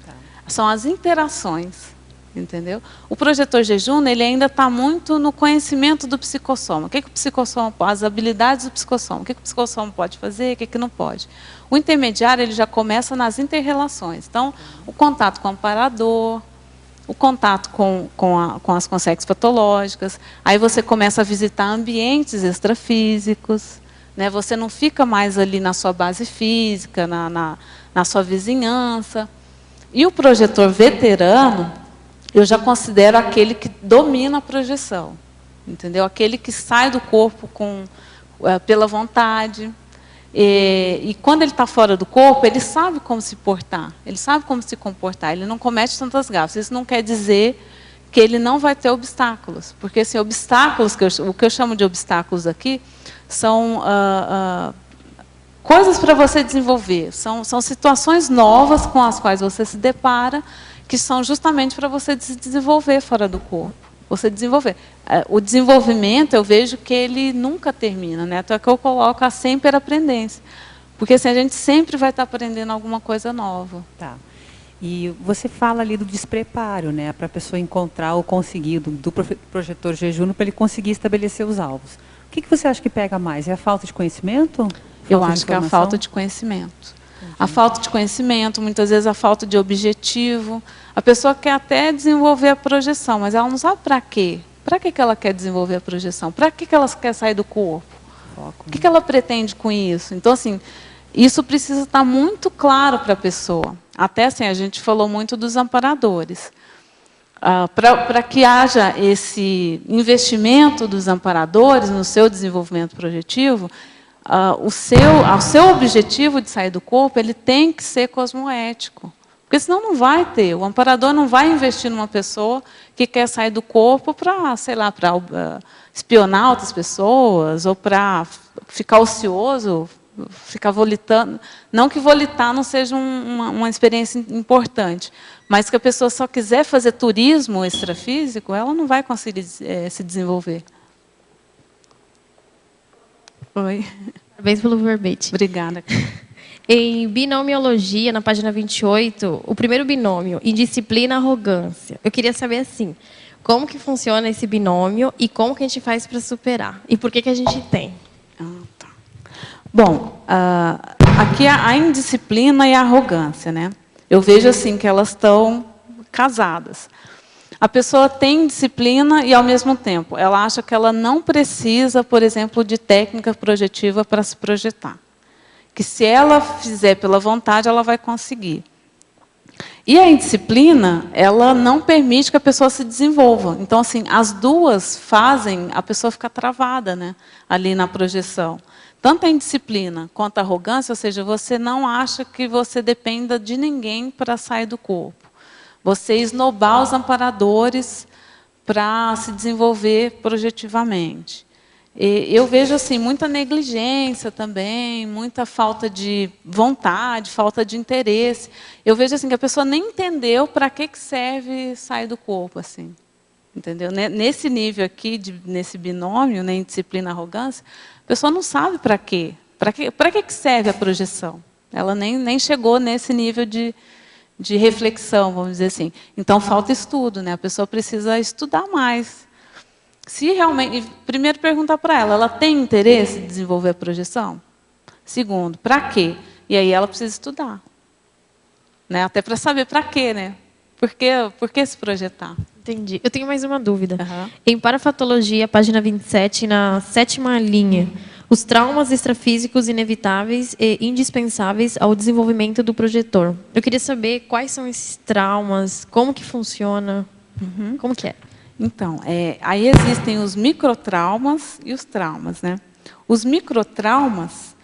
São as interações, entendeu? O projetor jejuno, ele ainda está muito no conhecimento do psicossoma. O que o psicossoma, as habilidades do psicossoma, o que o psicossoma pode fazer, o que não pode. O intermediário, ele já começa nas inter-relações. Então, o contato com o amparador, o contato com as consciências patológicas, aí você começa a visitar ambientes extrafísicos, né? Você não fica mais ali na sua base física, na sua vizinhança. E o projetor veterano, eu já considero aquele que domina a projeção, entendeu? Aquele que sai do corpo pela vontade. E quando ele está fora do corpo, ele sabe como se portar, ele sabe como se comportar, ele não comete tantas gafes. Isso não quer dizer que ele não vai ter obstáculos, porque assim, obstáculos, o que eu chamo de obstáculos aqui, são coisas para você desenvolver, são situações novas com as quais você se depara, que são justamente para você se desenvolver fora do corpo. Você desenvolver. O desenvolvimento, eu vejo que ele nunca termina, né? Até que eu coloco a sempre aprendência. Porque assim, a gente sempre vai estar aprendendo alguma coisa nova. Tá. E você fala ali do despreparo, né? Para a pessoa encontrar ou conseguir, do projetor jejuno, para ele conseguir estabelecer os alvos. O que você acha que pega mais? É a falta de conhecimento? Eu acho que é a falta de conhecimento. A falta de conhecimento, muitas vezes a falta de objetivo. A pessoa quer até desenvolver a projeção, mas ela não sabe para quê. Para que ela quer desenvolver a projeção? Para que ela quer sair do corpo? O que ela pretende com isso? Então, assim, isso precisa estar muito claro para a pessoa. Até assim, a gente falou muito dos amparadores. Para que haja esse investimento dos amparadores no seu desenvolvimento projetivo, o seu objetivo de sair do corpo, ele tem que ser cosmoético. Porque senão não vai ter. O amparador não vai investir numa pessoa que quer sair do corpo para, sei lá, para espionar outras pessoas ou para ficar ocioso ficar volitando. Não que volitar não seja uma experiência importante, mas que a pessoa só quiser fazer turismo extrafísico, ela não vai conseguir se desenvolver. Oi. Parabéns pelo verbete. Obrigada. Em binomiologia, na página 28, o primeiro binômio, indisciplina, arrogância. Eu queria saber, assim, como que funciona esse binômio e como que a gente faz para superar? E por que a gente tem? Tá. Bom, aqui a indisciplina e a arrogância, né? Eu vejo assim que elas estão casadas. A pessoa tem disciplina e, ao mesmo tempo, ela acha que ela não precisa, por exemplo, de técnica projetiva para se projetar. Que se ela fizer pela vontade, ela vai conseguir. E a indisciplina, ela não permite que a pessoa se desenvolva. Então, assim, as duas fazem a pessoa ficar travada, né, ali na projeção. Tanto a indisciplina quanto a arrogância, ou seja, você não acha que você dependa de ninguém para sair do corpo. Você esnobar os amparadores para se desenvolver projetivamente. E eu vejo assim, muita negligência também, muita falta de vontade, falta de interesse. Eu vejo assim, que a pessoa nem entendeu para que serve sair do corpo. Assim, entendeu? Nesse nível aqui, nesse binômio, né, indisciplina e arrogância, a pessoa não sabe para quê. Para que serve a projeção? Ela nem chegou nesse nível de reflexão, vamos dizer assim. Então, falta estudo, né? A pessoa precisa estudar mais. Se realmente, primeiro perguntar para ela tem interesse em desenvolver a projeção? Segundo, para quê? E aí ela precisa estudar. Né? Até para saber para quê, né? Por que se projetar? Entendi. Eu tenho mais uma dúvida. Uhum. Em parafatologia, página 27, na 7ª linha, os traumas extrafísicos inevitáveis e indispensáveis ao desenvolvimento do projetor. Eu queria saber quais são esses traumas, como que funciona, como que é? Então, aí existem os microtraumas e os traumas, né? Os microtraumas,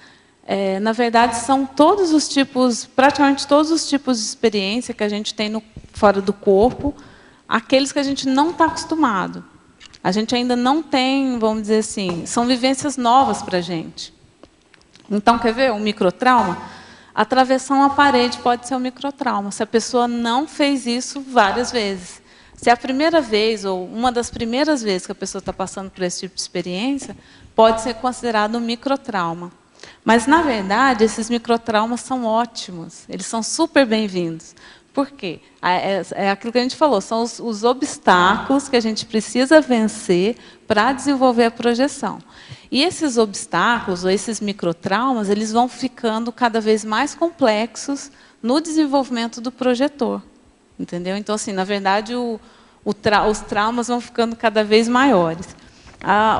na verdade, são todos os tipos, praticamente todos os tipos de experiência que a gente tem fora do corpo, aqueles que a gente não está acostumado. A gente ainda não tem, vamos dizer assim, são vivências novas para a gente. Então, quer ver um microtrauma? Atravessar uma parede pode ser um microtrauma, se a pessoa não fez isso várias vezes. Se é a primeira vez, ou uma das primeiras vezes que a pessoa está passando por esse tipo de experiência, pode ser considerado um microtrauma. Mas, na verdade, esses microtraumas são ótimos, eles são super bem-vindos. Por quê? É aquilo que a gente falou, são os obstáculos que a gente precisa vencer para desenvolver a projeção. E esses obstáculos, ou esses microtraumas, eles vão ficando cada vez mais complexos no desenvolvimento do projetor. Entendeu? Então, assim, na verdade, os traumas vão ficando cada vez maiores.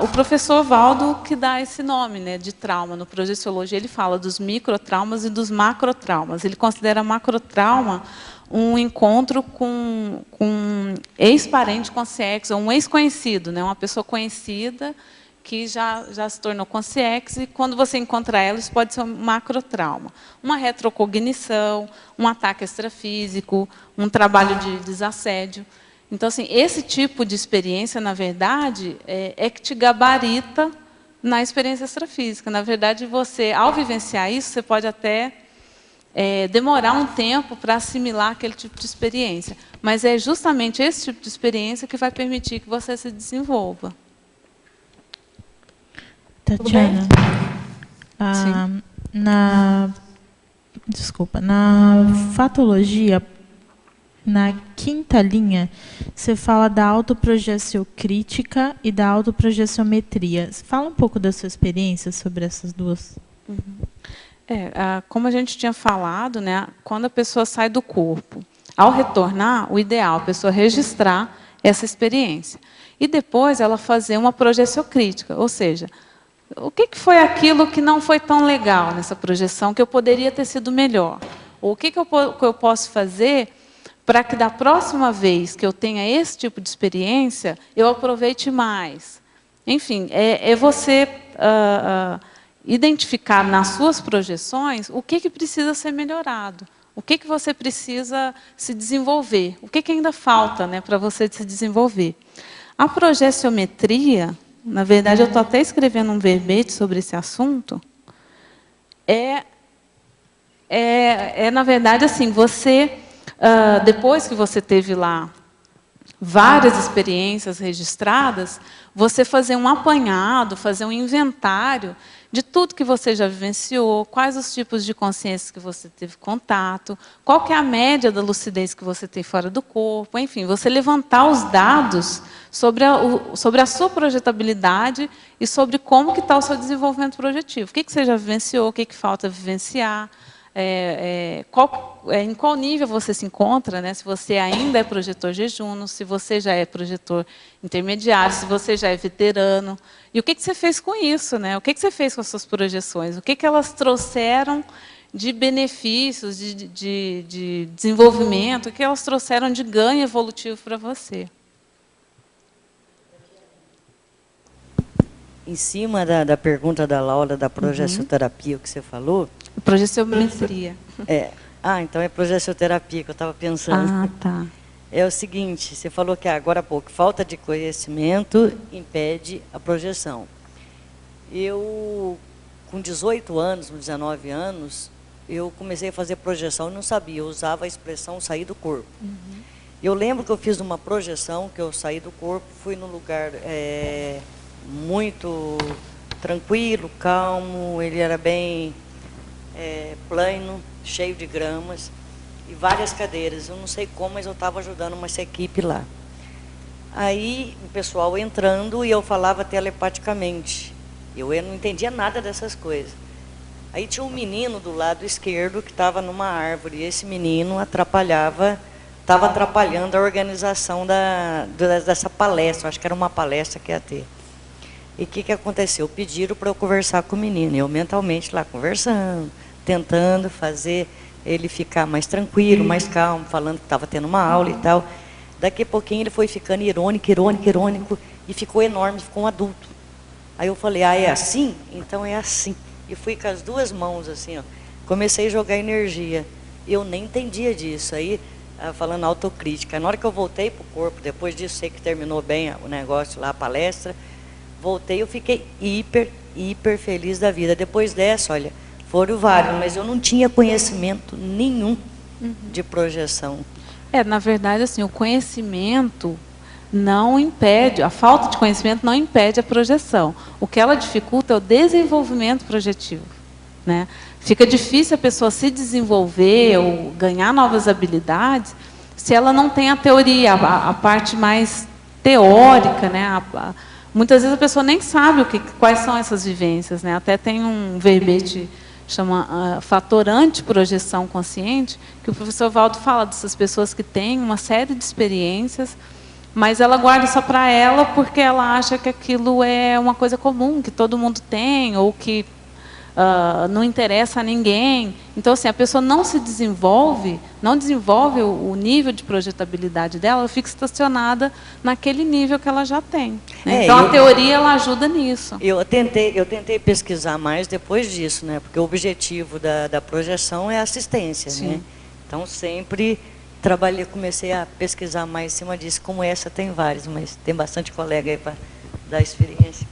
O professor Valdo que dá esse nome, né, de trauma no Projeciologia, ele fala dos microtraumas e dos macrotraumas. Ele considera macrotrauma um encontro com um ex-parente consciente, ou um ex-conhecido, né, uma pessoa conhecida que já se tornou consciente, e quando você encontra ela, isso pode ser um macrotrauma. Uma retrocognição, um ataque extrafísico, um trabalho de desassédio. Então, assim, esse tipo de experiência, na verdade, é que te gabarita na experiência extrafísica. Na verdade, você, ao vivenciar isso, você pode até demorar um tempo para assimilar aquele tipo de experiência. Mas é justamente esse tipo de experiência que vai permitir que você se desenvolva. Tatiana, na fatologia, na 5ª linha, você fala da autoprojetocrítica e da autoprojetiometria. Fala um pouco da sua experiência sobre essas duas. Como a gente tinha falado, né, quando a pessoa sai do corpo, ao retornar, o ideal é a pessoa registrar essa experiência. E depois ela fazer uma projeciocrítica, ou seja, o que foi aquilo que não foi tão legal nessa projeção, que eu poderia ter sido melhor? Ou o que eu posso fazer para que da próxima vez que eu tenha esse tipo de experiência, eu aproveite mais? Enfim, é você identificar nas suas projeções o que precisa ser melhorado, o que você precisa se desenvolver, o que ainda falta, né, para você se desenvolver. A projeciometria, na verdade, eu estou até escrevendo um verbete sobre esse assunto, na verdade, assim, você, depois que você teve lá várias experiências registradas, você fazer um apanhado, fazer um inventário de tudo que você já vivenciou, quais os tipos de consciência que você teve contato, qual que é a média da lucidez que você tem fora do corpo, enfim, você levantar os dados sobre a sua projetabilidade e sobre como que está o seu desenvolvimento projetivo. O que você já vivenciou, o que falta vivenciar, em qual nível você se encontra, né? Se você ainda é projetor jejuno, se você já é projetor intermediário, se você já é veterano. E o que você fez com isso, né? O que você fez com as suas projeções? O que elas trouxeram de benefícios, de desenvolvimento, o que elas trouxeram de ganho evolutivo para você? Em cima da pergunta da Laura da progessoterapia, o que você falou... Progessiometria. Então é progessoterapia que eu estava pensando. Tá. É o seguinte, você falou que agora há pouco, falta de conhecimento impede a projeção. Eu, com 18 anos, com 19 anos, eu comecei a fazer projeção e não sabia, eu usava a expressão sair do corpo. Eu lembro que eu fiz uma projeção, que eu saí do corpo, fui num lugar muito tranquilo, calmo, ele era bem plano, cheio de gramas e várias cadeiras. Eu não sei como, mas eu estava ajudando uma equipe lá. Aí o pessoal entrando e eu falava telepaticamente. Eu não entendia nada dessas coisas. Aí tinha um menino do lado esquerdo que estava numa árvore. E esse menino estava atrapalhando a organização dessa palestra. Acho que era uma palestra que ia ter. E o que aconteceu? Pediram para eu conversar com o menino. Eu mentalmente lá conversando, tentando fazer ele ficar mais tranquilo, mais calmo, falando que estava tendo uma aula e tal. Daqui a pouquinho ele foi ficando irônico, e ficou enorme, ficou um adulto. Aí eu falei, é assim? Então é assim. E fui com as duas mãos assim, ó. Comecei a jogar energia. Eu nem entendia disso. Aí, falando autocrítica. Na hora que eu voltei para o corpo, depois disso, sei que terminou bem o negócio lá, a palestra, voltei, eu fiquei hiper feliz da vida. Depois dessa, olha, foram vários, mas eu não tinha conhecimento nenhum de projeção. Na verdade, assim, o conhecimento não impede, a falta de conhecimento não impede a projeção. O que ela dificulta é o desenvolvimento projetivo, né? Fica difícil a pessoa se desenvolver ou ganhar novas habilidades se ela não tem a teoria, a parte mais teórica, né? Muitas vezes a pessoa nem sabe quais são essas vivências, né? Até tem um verbete chama fator antiprojeção consciente, que o professor Valdo fala dessas pessoas que têm uma série de experiências, mas ela guarda só para ela porque ela acha que aquilo é uma coisa comum, que todo mundo tem, ou que não interessa a ninguém. Então, assim, a pessoa não se desenvolve, não desenvolve o nível de projetabilidade dela, ela fica estacionada naquele nível que ela já tem, né? Então, a teoria ela ajuda nisso. Eu tentei pesquisar mais depois disso, né? Porque o objetivo da projeção é assistência, né? Então, sempre comecei a pesquisar mais em cima disso. Como essa, tem vários, mas tem bastante colega aí para dar experiência.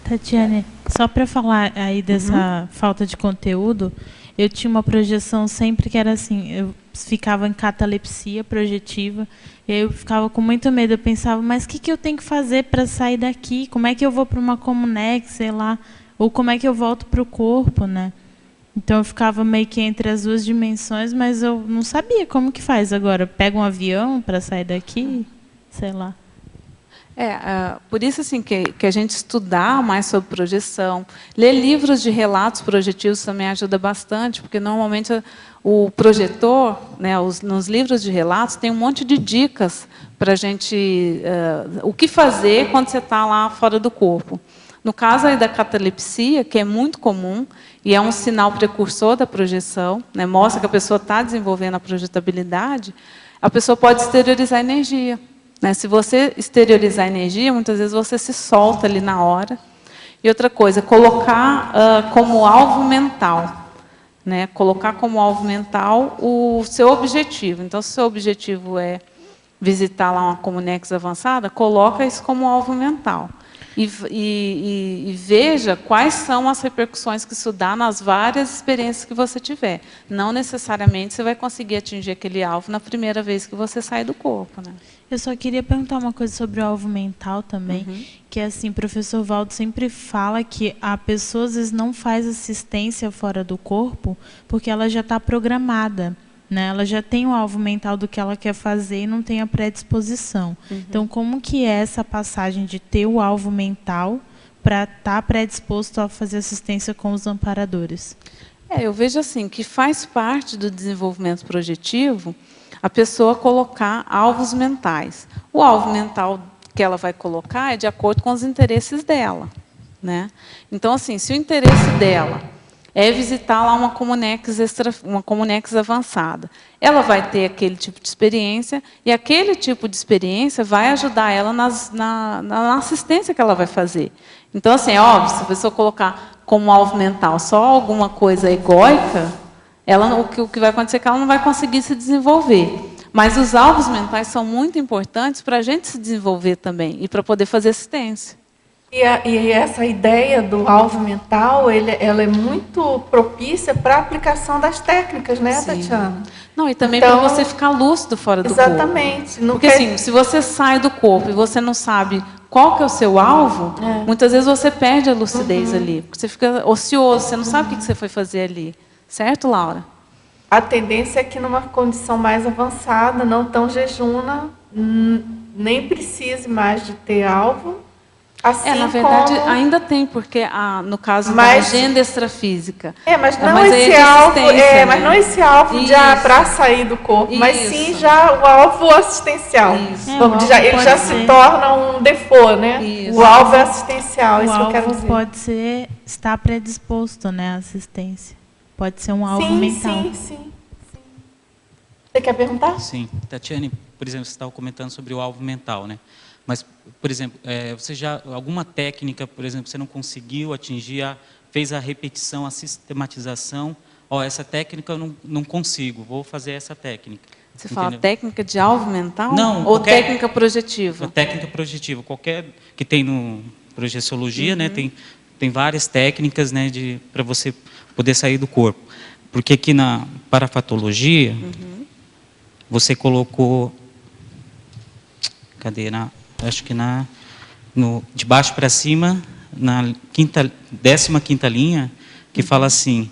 Tatiane, só para falar aí dessa falta de conteúdo, eu tinha uma projeção sempre que era assim, eu ficava em catalepsia projetiva, e aí eu ficava com muito medo, eu pensava, mas o que eu tenho que fazer para sair daqui? Como é que eu vou para uma Comunex, sei lá, ou como é que eu volto para o corpo, né? Então eu ficava meio que entre as duas dimensões, mas eu não sabia como que faz agora. Pega um avião para sair daqui, sei lá. Por isso assim, que a gente estudar mais sobre projeção, ler livros de relatos projetivos também ajuda bastante, porque normalmente o projetor, né, nos livros de relatos, tem um monte de dicas para a gente, o que fazer quando você está lá fora do corpo. No caso aí da catalepsia, que é muito comum, e é um sinal precursor da projeção, né, mostra que a pessoa está desenvolvendo a projetabilidade, a pessoa pode exteriorizar energia. Se você exteriorizar energia, muitas vezes você se solta ali na hora. E outra coisa, colocar como alvo mental. Né? Colocar como alvo mental o seu objetivo. Então, se o seu objetivo é visitar lá uma Comunex avançada, coloca isso como alvo mental. e veja quais são as repercussões que isso dá nas várias experiências que você tiver. Não necessariamente você vai conseguir atingir aquele alvo na primeira vez que você sai do corpo, né? Eu só queria perguntar uma coisa sobre o alvo mental também, que é assim, o professor Valdo sempre fala que a pessoa às vezes não faz assistência fora do corpo porque ela já está programada, né? Ela já tem o alvo mental do que ela quer fazer e não tem a predisposição. Então, como que é essa passagem de ter o alvo mental para estar predisposto a fazer assistência com os amparadores? Eu vejo assim, que faz parte do desenvolvimento projetivo a pessoa colocar alvos mentais. O alvo mental que ela vai colocar é de acordo com os interesses dela, né? Então, assim, se o interesse dela é visitar lá uma Comunex avançada, ela vai ter aquele tipo de experiência, e aquele tipo de experiência vai ajudar ela na assistência que ela vai fazer. Então, assim, é óbvio, se a pessoa colocar como alvo mental só alguma coisa egóica, o que vai acontecer é que ela não vai conseguir se desenvolver. Mas os alvos mentais são muito importantes para a gente se desenvolver também, e para poder fazer assistência. E essa ideia do alvo mental, ela é muito propícia para a aplicação das técnicas, né, Tatiana? Não, e também para você ficar lúcido fora do corpo. Exatamente. Porque assim, se você sai do corpo e você não sabe qual que é o seu alvo, muitas vezes você perde a lucidez ali. Porque você fica ocioso, você não sabe o que você foi fazer ali. Certo, Laura? A tendência é que numa condição mais avançada, não tão jejuna, nem precise mais de ter alvo. Assim na verdade, ainda tem, porque no caso da agenda extrafísica. Mas não esse alvo, mas não esse alvo já para sair do corpo, mas sim já o alvo assistencial. Ele já se torna um default, né? O alvo é assistencial, isso que eu quero dizer. Pode ser estar predisposto, né, à assistência. Pode ser um alvo mental. Sim. Você quer perguntar? Sim. Tatiane, por exemplo, você estava comentando sobre o alvo mental, né? Mas, por exemplo, alguma técnica, por exemplo, você não conseguiu atingir, fez a repetição, a sistematização, essa técnica eu não consigo, vou fazer essa técnica. Você fala técnica de alvo mental? Não. Ou técnica projetiva? Técnica projetiva, qualquer que tem no projeciologia, né, tem várias técnicas, né, para você poder sair do corpo. Porque aqui na parafatologia, você colocou, acho que de baixo para cima, na 15ª linha, que fala assim,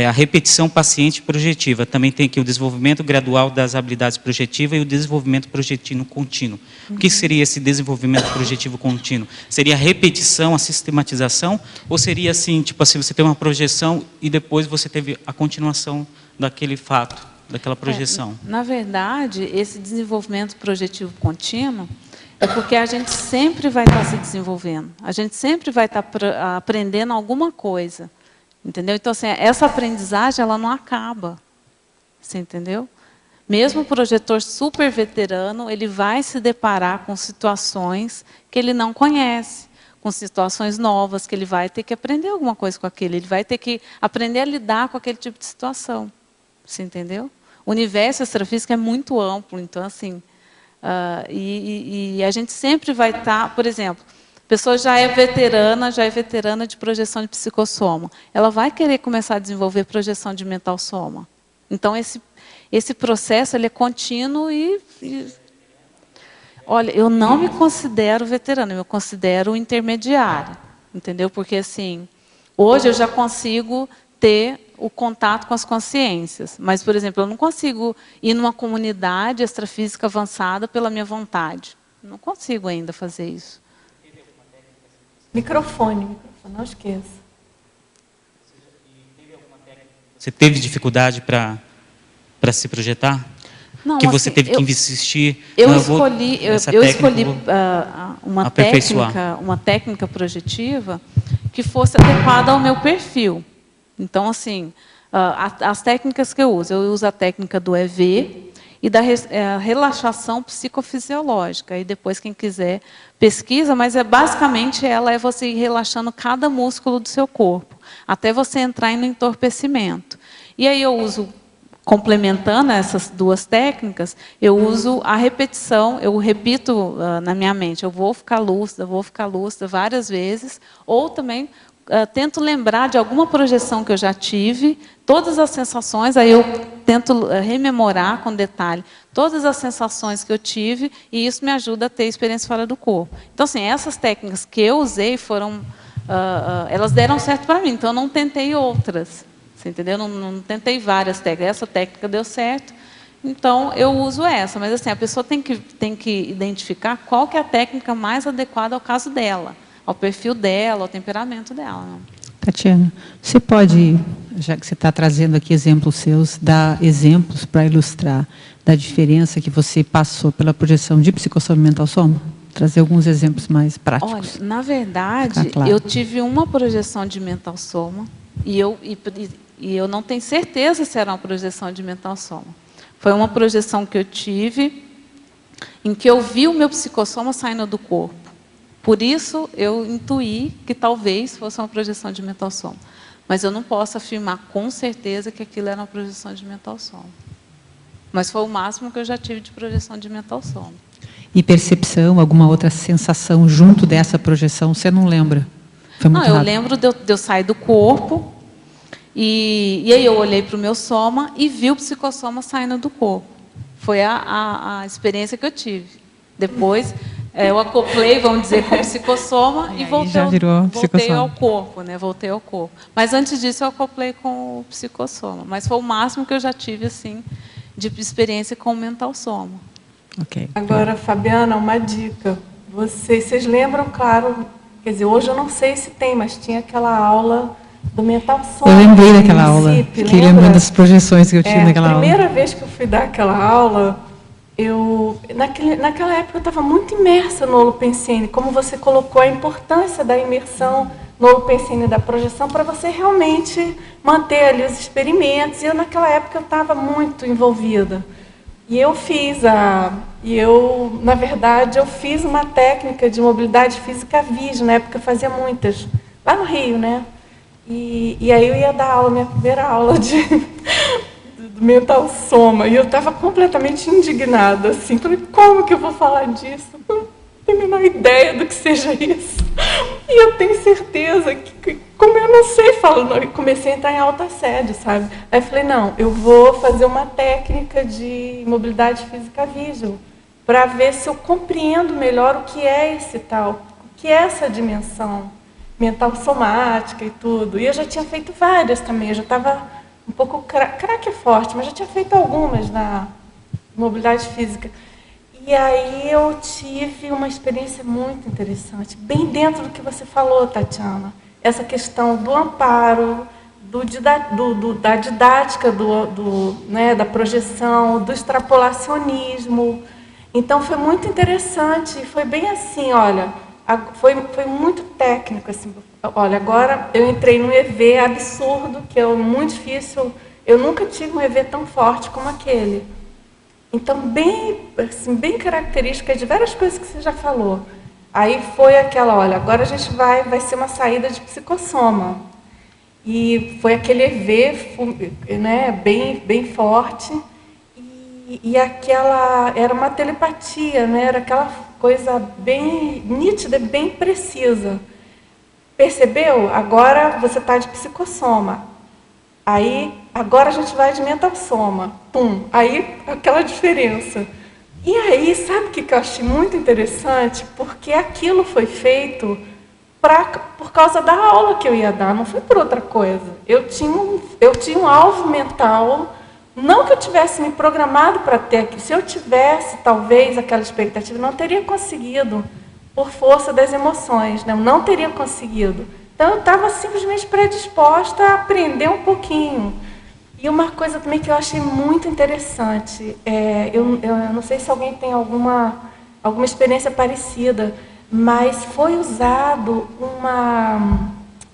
a repetição paciente projetiva. Também tem aqui o desenvolvimento gradual das habilidades projetivas e o desenvolvimento projetivo contínuo. O que seria esse desenvolvimento projetivo contínuo? Seria a repetição, a sistematização? Ou seria assim, tipo assim, você tem uma projeção e depois você teve a continuação daquele fato, daquela projeção? Na verdade, esse desenvolvimento projetivo contínuo é porque a gente sempre vai estar se desenvolvendo. A gente sempre vai estar aprendendo alguma coisa. Entendeu? Então, assim, essa aprendizagem ela não acaba. Você entendeu? Mesmo o projetor super veterano, ele vai se deparar com situações que ele não conhece, com situações novas, que ele vai ter que aprender alguma coisa com aquele. Ele vai ter que aprender a lidar com aquele tipo de situação. Você entendeu? O universo extrafísico é muito amplo, então, assim, e a gente sempre vai estar, por exemplo, a pessoa já é veterana de projeção de psicossoma. Ela vai querer começar a desenvolver projeção de mental soma. Então, esse processo ele é contínuo olha, eu não me considero veterana, eu me considero intermediária. Entendeu? Porque, assim, hoje eu já consigo ter o contato com as consciências. Mas, por exemplo, eu não consigo ir numa comunidade extrafísica avançada pela minha vontade. Não consigo ainda fazer isso. Microfone, não esqueça. Você teve dificuldade para se projetar? Não, que você assim, teve que insistir? Eu escolhi uma técnica projetiva que fosse adequada ao meu perfil. Então, assim, as técnicas que eu uso a técnica do EV e da relaxação psicofisiológica. E depois, quem quiser, pesquisa, mas basicamente ela é você ir relaxando cada músculo do seu corpo, até você entrar no entorpecimento. E aí eu uso complementando essas duas técnicas, eu uso a repetição, eu repito na minha mente, eu vou ficar lúcida várias vezes, ou também tento lembrar de alguma projeção que eu já tive, todas as sensações, aí eu tento rememorar com detalhe todas as sensações que eu tive, e isso me ajuda a ter experiência fora do corpo. Então, assim, essas técnicas que eu usei foram, elas deram certo para mim, então eu não tentei outras. Você entendeu? Não tentei várias técnicas. Essa técnica deu certo, então eu uso essa. Mas assim, a pessoa tem que identificar qual que é a técnica mais adequada ao caso dela, ao perfil dela, ao temperamento dela. Tatiana, você pode, já que você está trazendo aqui exemplos seus, dar exemplos para ilustrar da diferença que você passou pela projeção de psicossoma e mental soma? Trazer alguns exemplos mais práticos. Olha, na verdade, claro, eu tive uma projeção de mental soma, e eu não tenho certeza se era uma projeção de mental soma. Foi uma projeção que eu tive, em que eu vi o meu psicossoma saindo do corpo. Por isso, eu intuí que talvez fosse uma projeção de mental soma. Mas eu não posso afirmar com certeza que aquilo era uma projeção de mental soma. Mas foi o máximo que eu já tive de projeção de mental soma. E percepção, alguma outra sensação junto dessa projeção, você não lembra? Foi muito rápido. Eu lembro de eu sair do corpo, e aí eu olhei para o meu soma e vi o psicossoma saindo do corpo. Foi a experiência que eu tive. Depois, eu acoplei, vamos dizer, com o psicossoma e voltei ao corpo, né? Voltei ao corpo. Mas antes disso, eu acoplei com o psicossoma. Mas foi o máximo que eu já tive, assim, de experiência com o mental soma. Okay. Agora, Fabiana, uma dica. Vocês lembram, claro, quer dizer, hoje eu não sei se tem, mas tinha aquela aula do mental soma. Eu lembrei daquela aula, fiquei lembrando das projeções que eu tinha naquela aula. A primeira vez que eu fui dar aquela aula, naquela época eu estava muito imersa no Holopensene, como você colocou a importância da imersão no Holopensene da projeção para você realmente manter ali os experimentos. E eu, naquela época, eu estava muito envolvida. E eu na verdade, eu fiz uma técnica de mobilidade física VIS, na época eu fazia muitas, lá no Rio, né? E aí eu ia dar aula, minha primeira aula do mental soma, e eu estava completamente indignada, assim, falei, como que eu vou falar disso? Eu não tenho a menor ideia do que seja isso. E eu tenho certeza que como eu não sei falar, eu comecei a entrar em alta assédio, sabe? Aí eu falei, não, eu vou fazer uma técnica de mobilidade física visual, para ver se eu compreendo melhor o que é esse tal, o que é essa dimensão mental somática e tudo. E eu já tinha feito várias também, eu já estava um pouco craque é forte, mas já tinha feito algumas na mobilidade física. E aí eu tive uma experiência muito interessante, bem dentro do que você falou, Tatiana. Essa questão do amparo, da didática, né, da projeção, do extrapolacionismo. Então foi muito interessante, foi bem assim, olha, foi muito técnico, assim. Olha, agora eu entrei num EV absurdo, que é muito difícil, eu nunca tive um EV tão forte como aquele. Então, bem característica de várias coisas que você já falou. Aí foi aquela, olha, agora a gente vai ser uma saída de psicossoma. E foi aquele EV, né, bem forte. E aquela, era uma telepatia, né, era aquela coisa bem nítida, bem precisa. Percebeu? Agora você está de psicossoma. Aí, agora a gente vai de mental soma. Pum. Aí, aquela diferença. E aí, sabe o que eu achei muito interessante? Porque aquilo foi feito por causa da aula que eu ia dar, não foi por outra coisa. Eu tinha um alvo mental, não que eu tivesse me programado para ter aquilo. Se eu tivesse, talvez, aquela expectativa, não teria conseguido, por força das emoções, né? Eu não teria conseguido. Então, eu estava simplesmente predisposta a aprender um pouquinho. E uma coisa também que eu achei muito interessante, eu não sei se alguém tem alguma experiência parecida, mas foi usado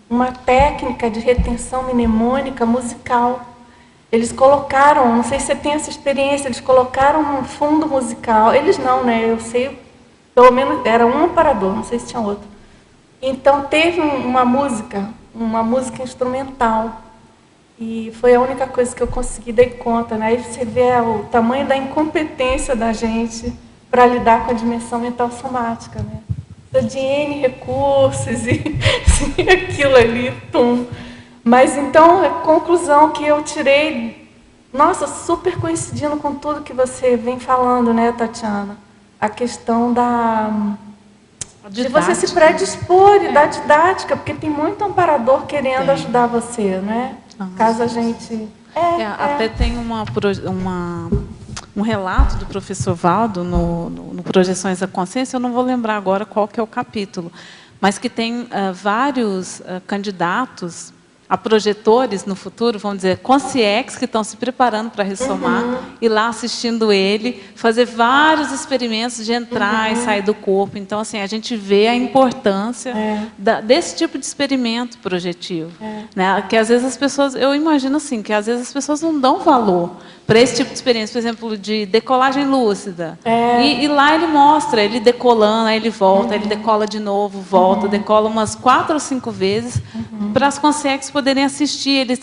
uma técnica de retenção mnemônica musical. Eles colocaram, não sei se você tem essa experiência, eles colocaram um fundo musical. Eles não, né? Eu sei, pelo menos era um amparador, não sei se tinha outro. Então, teve uma música instrumental. E foi a única coisa que eu consegui dar conta, né? Aí você vê o tamanho da incompetência da gente para lidar com a dimensão mental somática, né? De N recursos e aquilo ali, tum. Mas então, a conclusão que eu tirei, nossa, super coincidindo com tudo que você vem falando, né, Tatiana? A questão de você se predispor e da didática, porque tem muito amparador querendo ajudar você, né? Caso a gente... Até tem um relato do professor Valdo no Projeções da Consciência, eu não vou lembrar agora qual que é o capítulo, mas que tem vários candidatos a projetores no futuro, vamos dizer, consciex, que estão se preparando para ressomar, e lá assistindo ele, fazer vários experimentos de entrar e sair do corpo. Então, assim, a gente vê a importância desse tipo de experimento projetivo. Né? Que às vezes as pessoas, eu imagino assim, que às vezes as pessoas não dão valor para esse tipo de experiência, por exemplo, de decolagem lúcida. E lá ele mostra, ele decolando, aí ele volta, ele decola de novo, volta, decola umas 4 ou 5 vezes, para as consciências poderem assistir ele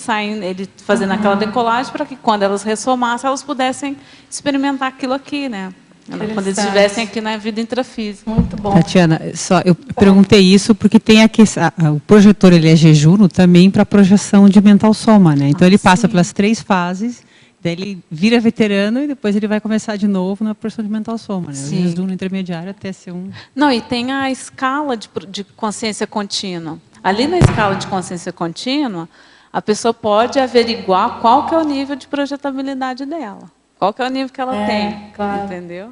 fazendo aquela decolagem, para que quando elas ressomassem, elas pudessem experimentar aquilo aqui, né? Quando eles estivessem aqui na vida intrafísica. Muito bom. Tatiana, eu perguntei isso porque tem o projetor, ele é jejuno também para projeção de mental soma, né? Então ele passa pelas 3 fases, daí ele vira veterano e depois ele vai começar de novo na projeção de mental soma, né? O jejuno intermediário até ser um... Não, e tem a escala de consciência contínua. Ali na escala de consciência contínua, a pessoa pode averiguar qual que é o nível de projetabilidade dela. Qual que é o nível que ela tem, claro. Entendeu?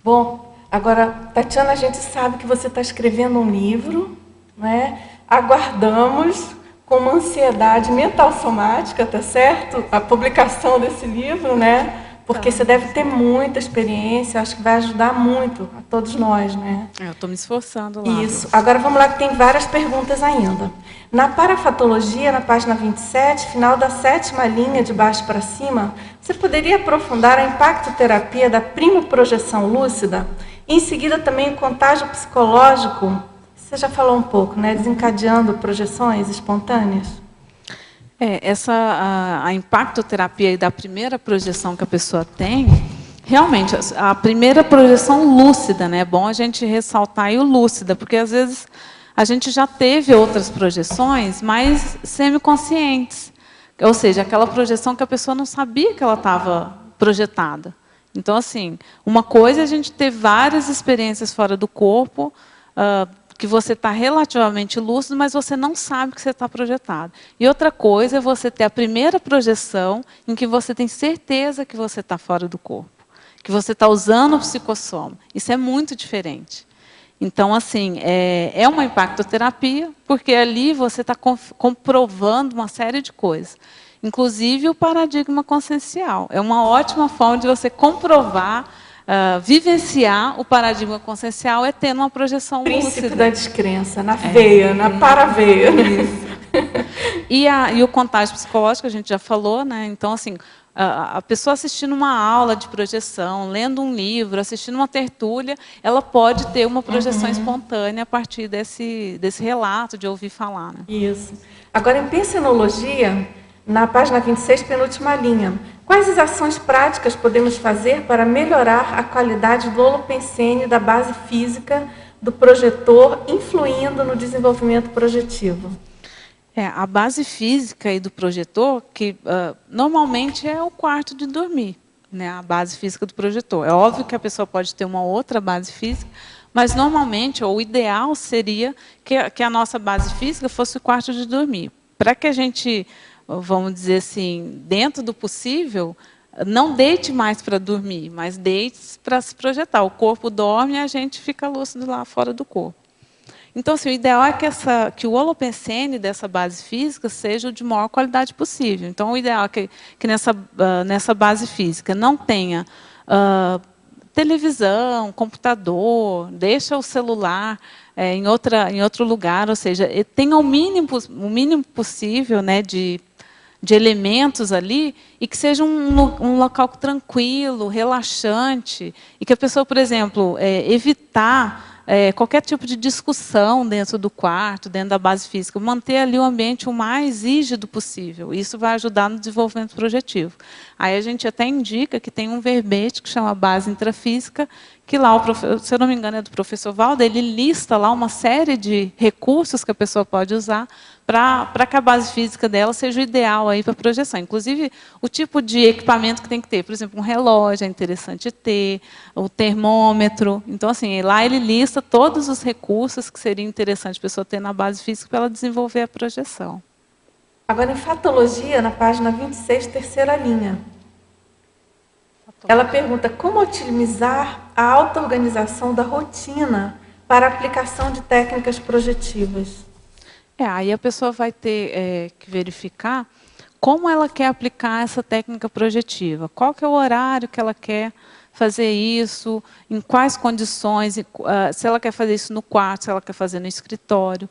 Bom, agora, Tatiana, a gente sabe que você está escrevendo um livro, né? Aguardamos com uma ansiedade mental somática, tá certo? A publicação desse livro, né? Porque você deve ter muita experiência, acho que vai ajudar muito a todos nós, né? Eu estou me esforçando lá. Isso. Agora vamos lá, que tem várias perguntas ainda. Na parafatologia, na página 27, final da 7ª linha, de baixo para cima, você poderia aprofundar a impactoterapia da primo-projeção lúcida? E em seguida também o contágio psicológico, você já falou um pouco, né? Desencadeando projeções espontâneas? A impactoterapia da primeira projeção que a pessoa tem, realmente, a primeira projeção lúcida, né? É bom a gente ressaltar aí o lúcida, porque às vezes a gente já teve outras projeções mais semiconscientes, ou seja, aquela projeção que a pessoa não sabia que ela estava projetada. Então, assim, uma coisa é a gente ter várias experiências fora do corpo, que você está relativamente lúcido, mas você não sabe que você está projetado. E outra coisa é você ter a primeira projeção em que você tem certeza que você está fora do corpo, que você está usando o psicossoma. Isso é muito diferente. Então, assim, é uma impactoterapia, porque ali você está comprovando uma série de coisas, inclusive o paradigma consciencial. É uma ótima forma de você comprovar, vivenciar o paradigma consciencial é tendo uma projeção lúcida. Princípio da descrença, na veia, na paraveia. E o contágio psicológico, a gente já falou, né? Então, assim, a pessoa assistindo uma aula de projeção, lendo um livro, assistindo uma tertúlia, ela pode ter uma projeção espontânea a partir desse relato, de ouvir falar. Né? Isso. Agora, em pensenologia, na página 26, penúltima linha, quais as ações práticas podemos fazer para melhorar a qualidade do holopensene da base física do projetor, influindo no desenvolvimento projetivo? A base física e do projetor, que normalmente é o quarto de dormir, né? A base física do projetor. É óbvio que a pessoa pode ter uma outra base física, mas normalmente, ou o ideal seria que a nossa base física fosse o quarto de dormir. Para que a gente, vamos dizer assim, dentro do possível, não deite mais para dormir, mas deite para se projetar. O corpo dorme e a gente fica lúcido lá fora do corpo. Então, assim, o ideal é que o holopensene dessa base física seja o de maior qualidade possível. Então, o ideal é que nessa base física não tenha televisão, computador, deixa o celular em outro lugar, ou seja, tenha o mínimo possível, né, de elementos ali, e que seja um local tranquilo, relaxante, e que a pessoa, por exemplo, evitar qualquer tipo de discussão dentro do quarto, dentro da base física, manter ali o ambiente o mais rígido possível. Isso vai ajudar no desenvolvimento projetivo. Aí a gente até indica que tem um verbete que chama base intrafísica, que lá, se eu não me engano, é do professor Valdo, ele lista lá uma série de recursos que a pessoa pode usar para que a base física dela seja o ideal para a projeção. Inclusive, o tipo de equipamento que tem que ter. Por exemplo, um relógio é interessante ter, o termômetro. Então, assim, lá ele lista todos os recursos que seria interessante a pessoa ter na base física para ela desenvolver a projeção. Agora, em fatologia, na página 26, terceira linha. Ela pergunta como otimizar a auto-organização da rotina para a aplicação de técnicas projetivas. Aí a pessoa vai ter que verificar como ela quer aplicar essa técnica projetiva. Qual que é o horário que ela quer fazer isso, em quais condições, se ela quer fazer isso no quarto, se ela quer fazer no escritório,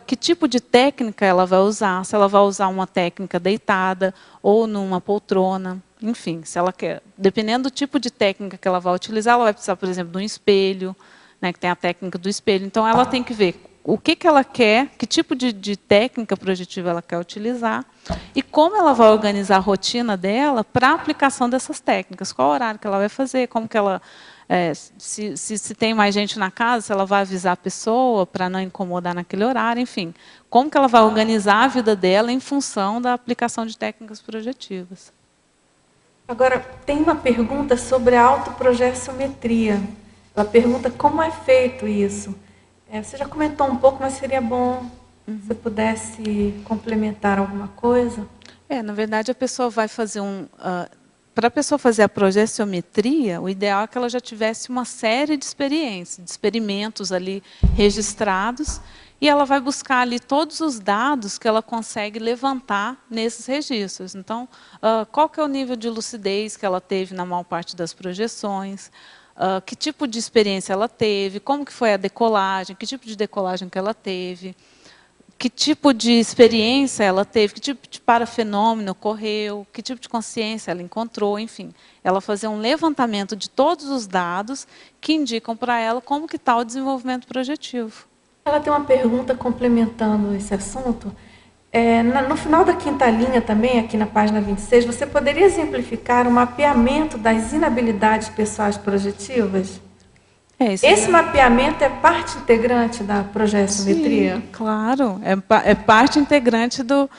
que tipo de técnica ela vai usar, se ela vai usar uma técnica deitada ou numa poltrona, enfim, se ela quer, dependendo do tipo de técnica que ela vai utilizar, ela vai precisar, por exemplo, de um espelho, né, que tem a técnica do espelho. Então, ela tem que ver o que ela quer, que tipo de técnica projetiva ela quer utilizar e como ela vai organizar a rotina dela para a aplicação dessas técnicas. Qual horário que ela vai fazer, como que ela... se tem mais gente na casa, se ela vai avisar a pessoa para não incomodar naquele horário, enfim. Como que ela vai organizar a vida dela em função da aplicação de técnicas projetivas. Agora, tem uma pergunta sobre a autoprojetiometria. Ela pergunta como é feito isso. Você já comentou um pouco, mas seria bom se você pudesse complementar alguma coisa. Na verdade, a pessoa vai fazer para a pessoa fazer a projetiometria, o ideal é que ela já tivesse uma série de experiências, de experimentos ali registrados, e ela vai buscar ali todos os dados que ela consegue levantar nesses registros. Então, qual que é o nível de lucidez que ela teve na maior parte das projeções, que tipo de experiência ela teve, como que foi a decolagem, que tipo de decolagem que ela teve, que tipo de experiência ela teve, que tipo de parafenômeno ocorreu, que tipo de consciência ela encontrou, enfim. Ela fazer um levantamento de todos os dados que indicam para ela como que está o desenvolvimento projetivo. Ela tem uma pergunta complementando esse assunto. No final da quinta linha também, aqui na página 26, você poderia exemplificar o mapeamento das inabilidades pessoais projetivas? Esse mapeamento é parte integrante da projetiometria? Sim, claro, é parte integrante do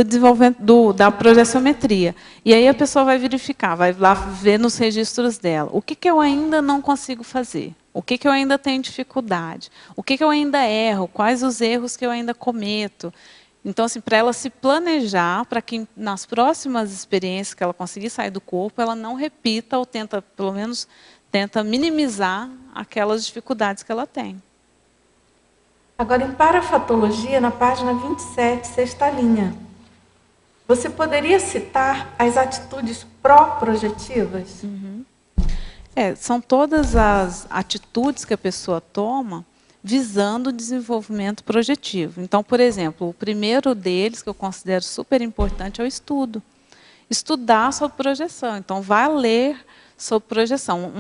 desenvolvimento da projetiometria. E aí a pessoa vai verificar, vai lá ver nos registros dela, o que eu ainda não consigo fazer, o que eu ainda tenho dificuldade, o que eu ainda erro, quais os erros que eu ainda cometo. Então, assim, para ela se planejar, para que nas próximas experiências que ela conseguir sair do corpo, ela não repita ou tenta, pelo menos, minimizar aquelas dificuldades que ela tem. Agora, em parafatologia, na página 27, sexta linha, você poderia citar as atitudes pró-projetivas? São todas as atitudes que a pessoa toma visando o desenvolvimento projetivo. Então, por exemplo, o primeiro deles, que eu considero super importante, é o estudo. Estudar sobre projeção. Então, vai ler sobre projeção.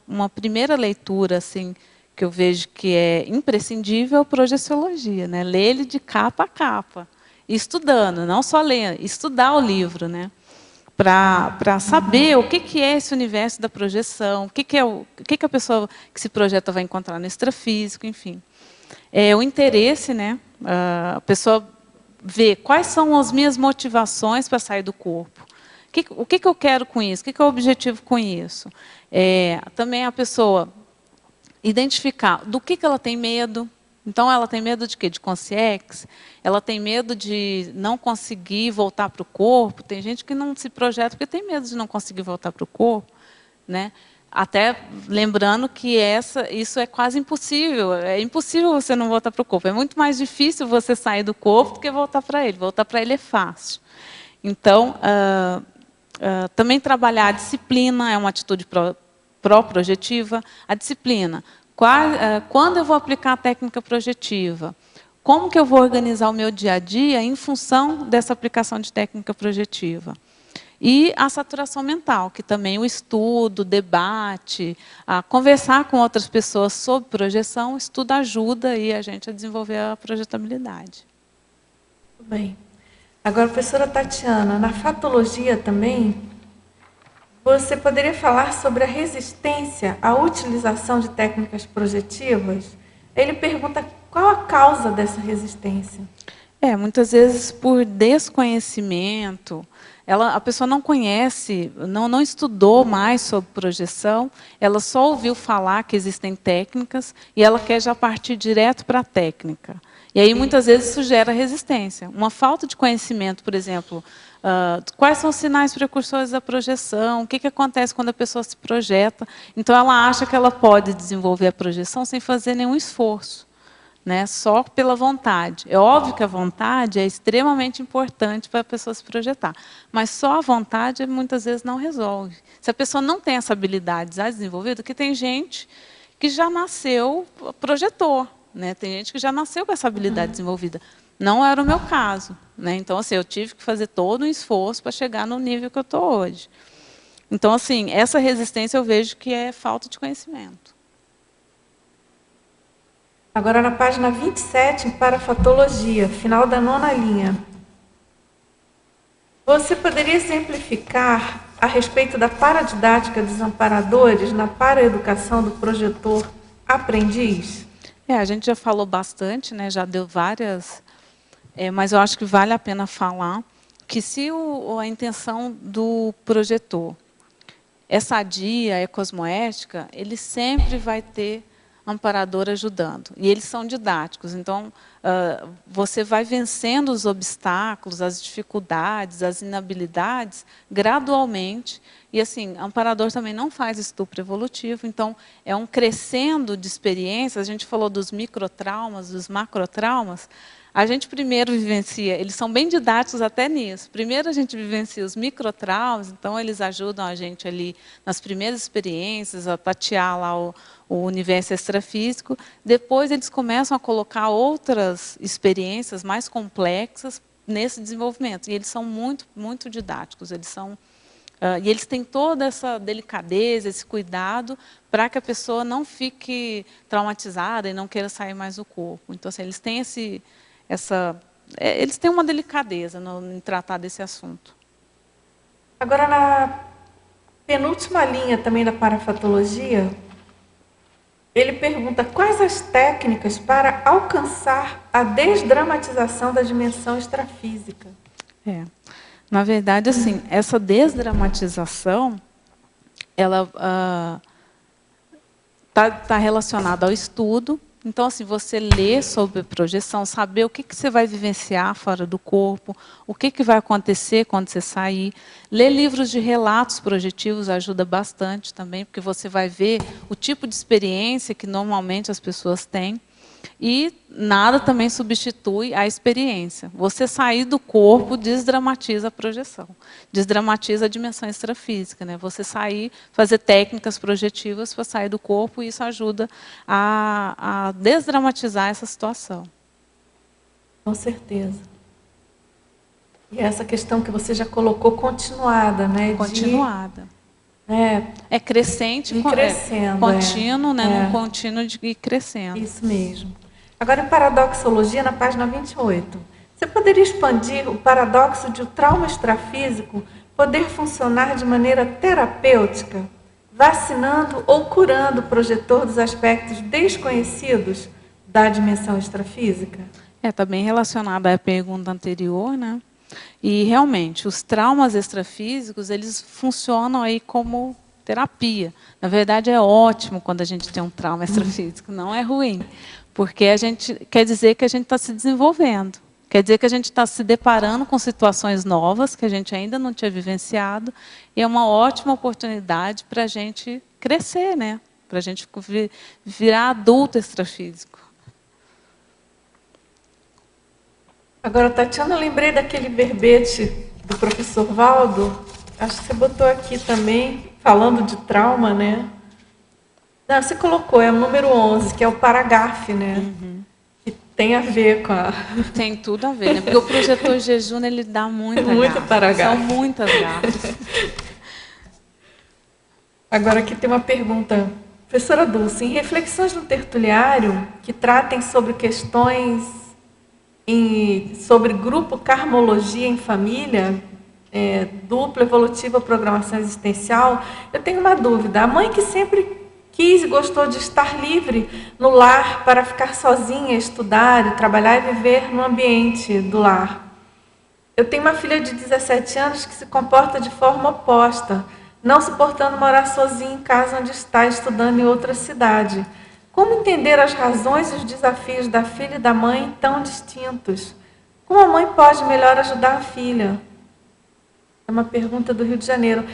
Uma primeira leitura assim, que eu vejo que é imprescindível é a projeciologia, né? Ler ele de capa a capa. E estudando, não só ler, estudar o livro, né? Para saber o que é esse universo da projeção, o que a pessoa que se projeta vai encontrar no extrafísico, enfim. O interesse, né? A pessoa vê quais são as minhas motivações para sair do corpo. O que eu quero com isso? O que é o objetivo com isso? Também a pessoa identificar do que ela tem medo. Então, ela tem medo de quê? De consciência? Ela tem medo de não conseguir voltar para o corpo? Tem gente que não se projeta porque tem medo de não conseguir voltar para o corpo, né? Até lembrando que isso é quase impossível. É impossível você não voltar para o corpo. É muito mais difícil você sair do corpo do que voltar para ele. Voltar para ele é fácil. Então, também trabalhar a disciplina é uma atitude pró-projetiva. A disciplina. Quando eu vou aplicar a técnica projetiva? Como que eu vou organizar o meu dia a dia em função dessa aplicação de técnica projetiva? E a saturação mental, que também o estudo, o debate, a conversar com outras pessoas sobre projeção, isso tudo ajuda aí a gente a desenvolver a projetabilidade. Muito bem. Agora, professora Tatiana, na fatologia também, você poderia falar sobre a resistência à utilização de técnicas projetivas? Ele pergunta qual a causa dessa resistência. Muitas vezes por desconhecimento, a pessoa não conhece, não estudou mais sobre projeção, ela só ouviu falar que existem técnicas e ela quer já partir direto para a técnica. E aí, muitas vezes, isso gera resistência. Uma falta de conhecimento, por exemplo, quais são os sinais precursores da projeção, o que acontece quando a pessoa se projeta. Então, ela acha que ela pode desenvolver a projeção sem fazer nenhum esforço, né? Só pela vontade. É óbvio que a vontade é extremamente importante para a pessoa se projetar, mas só a vontade, muitas vezes, não resolve. Se a pessoa não tem essa habilidade já desenvolvida, porque tem gente que já nasceu projetor, né? Tem gente que já nasceu com essa habilidade desenvolvida. Não era o meu caso, né? Então, assim, eu tive que fazer todo um esforço para chegar no nível que eu estou hoje. Então, assim, essa resistência eu vejo que é falta de conhecimento. Agora, na página 27, em parafatologia, final da 9ª linha. Você poderia exemplificar a respeito da paradidática dos amparadores na paraeducação do projetor aprendiz? A gente já falou bastante, né? Já deu várias, mas eu acho que vale a pena falar que se a intenção do projetor é sadia, é cosmoética, ele sempre vai ter amparador ajudando. E eles são didáticos, então você vai vencendo os obstáculos, as dificuldades, as inabilidades, gradualmente. E, assim, amparador também não faz estupro evolutivo, então é um crescendo de experiências. A gente falou dos microtraumas, dos macrotraumas. A gente primeiro vivencia, eles são bem didáticos até nisso. Primeiro a gente vivencia os microtraumas, então eles ajudam a gente ali nas primeiras experiências, a tatear lá o universo extrafísico. Depois eles começam a colocar outras experiências mais complexas nesse desenvolvimento. E eles são muito, muito didáticos. E eles têm toda essa delicadeza, esse cuidado, para que a pessoa não fique traumatizada e não queira sair mais do corpo. Então, assim, eles têm eles têm uma delicadeza em tratar desse assunto. Agora, na penúltima linha também da parafatologia, ele pergunta quais as técnicas para alcançar a desdramatização da dimensão extrafísica. Na verdade, assim, essa desdramatização, ela está relacionada ao estudo. Então, assim, você lê sobre projeção, saber o que você vai vivenciar fora do corpo, o que vai acontecer quando você sair. Ler livros de relatos projetivos ajuda bastante também, porque você vai ver o tipo de experiência que normalmente as pessoas têm. E nada também substitui a experiência. Você sair do corpo desdramatiza a projeção, desdramatiza a dimensão extrafísica, né? Você sair, fazer técnicas projetivas para sair do corpo, e isso ajuda a desdramatizar essa situação. Com certeza. E essa questão que você já colocou, continuada, né? Continuada. É crescente, crescendo, contínuo, né? Um contínuo de ir crescendo. Isso mesmo. Agora, em paradoxologia, na página 28. Você poderia expandir o paradoxo de o trauma extrafísico poder funcionar de maneira terapêutica, vacinando ou curando o projetor dos aspectos desconhecidos da dimensão extrafísica? Está bem relacionado à pergunta anterior, né? E, realmente, os traumas extrafísicos, eles funcionam aí como terapia. Na verdade, é ótimo quando a gente tem um trauma extrafísico, não é ruim, porque quer dizer que a gente está se desenvolvendo, quer dizer que a gente está se deparando com situações novas que a gente ainda não tinha vivenciado, e é uma ótima oportunidade para a gente crescer, né? Para a gente virar adulto extrafísico. Agora, Tatiana, eu lembrei daquele verbete do professor Valdo, acho que você botou aqui também, falando de trauma, né? Não, você colocou, é o número 11, que é o Paragraf, né? tem a ver com a... Tem tudo a ver, né? Porque o projetor jejum, ele dá muita Muito para gafe. São gafe. muitas gafes. Agora aqui tem uma pergunta. Professora Dulce, em reflexões no tertuliário que tratem sobre questões sobre grupo Karmologia em Família, dupla evolutiva programação existencial, eu tenho uma dúvida. A mãe que sempre quis e gostou de estar livre no lar para ficar sozinha, estudar, e trabalhar e viver no ambiente do lar. Eu tenho uma filha de 17 anos que se comporta de forma oposta, não suportando morar sozinha em casa onde está, estudando em outra cidade. Como entender as razões e os desafios da filha e da mãe tão distintos? Como a mãe pode melhor ajudar a filha? É uma pergunta do Rio de Janeiro.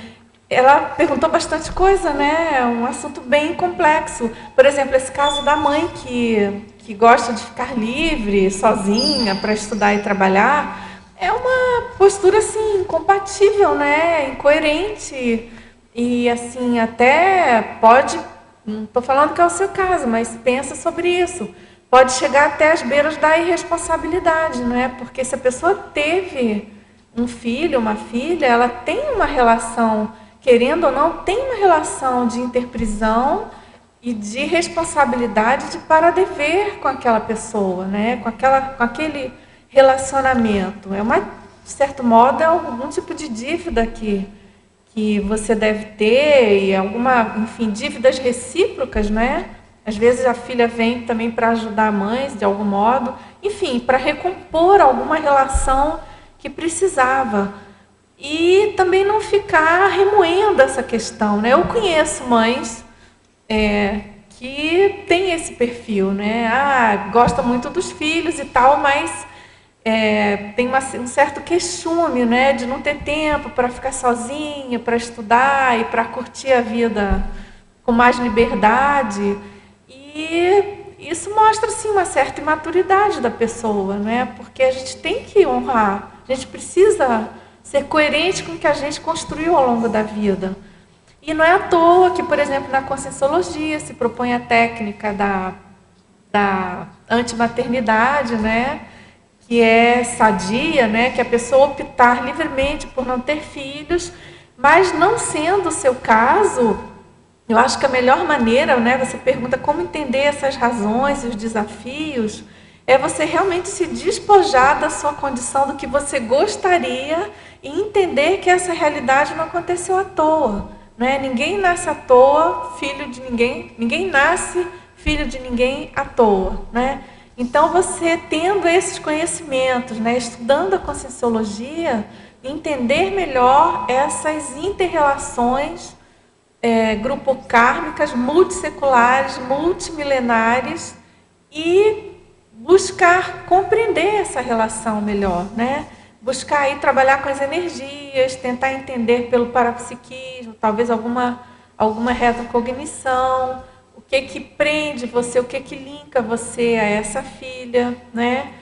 Ela perguntou bastante coisa, né? É um assunto bem complexo. Por exemplo, esse caso da mãe que gosta de ficar livre, sozinha, para estudar e trabalhar, é uma postura, assim, incompatível, né? Incoerente. E, assim, até pode... Não estou falando que é o seu caso, mas pensa sobre isso. Pode chegar até as beiras da irresponsabilidade, não é? Porque se a pessoa teve um filho, uma filha, ela tem uma relação, querendo ou não, tem uma relação de interprisão e de responsabilidade de para-dever com aquela pessoa, né? Com aquele relacionamento. É uma, de certo modo, é algum tipo de dívida que você deve ter, e enfim, dívidas recíprocas, né? Às vezes a filha vem também para ajudar a mãe, de algum modo, enfim, para recompor alguma relação que precisava. E também não ficar remoendo essa questão, né? Eu conheço mães que têm esse perfil, né? Gosta muito dos filhos e tal, mas tem um certo queixume, né, de não ter tempo para ficar sozinha, para estudar e para curtir a vida com mais liberdade. E isso mostra, sim, uma certa imaturidade da pessoa, né? Porque a gente tem que honrar, a gente precisa ser coerente com o que a gente construiu ao longo da vida. E não é à toa que, por exemplo, na Conscienciologia se propõe a técnica da antimaternidade, né? Que é sadia, né? Que a pessoa optar livremente por não ter filhos, mas não sendo o seu caso, eu acho que a melhor maneira, né? Você pergunta como entender essas razões e os desafios, é você realmente se despojar da sua condição, do que você gostaria, e entender que essa realidade não aconteceu à toa, né? Ninguém nasce à toa, filho de ninguém, ninguém nasce filho de ninguém à toa, né? Então, você tendo esses conhecimentos, né, estudando a Conscienciologia, entender melhor essas inter-relações grupo-kármicas, multisseculares, multimilenares, e buscar compreender essa relação melhor, né? Buscar aí trabalhar com as energias, tentar entender pelo parapsiquismo, talvez alguma retrocognição, o que prende você, o que linka você a essa filha, né?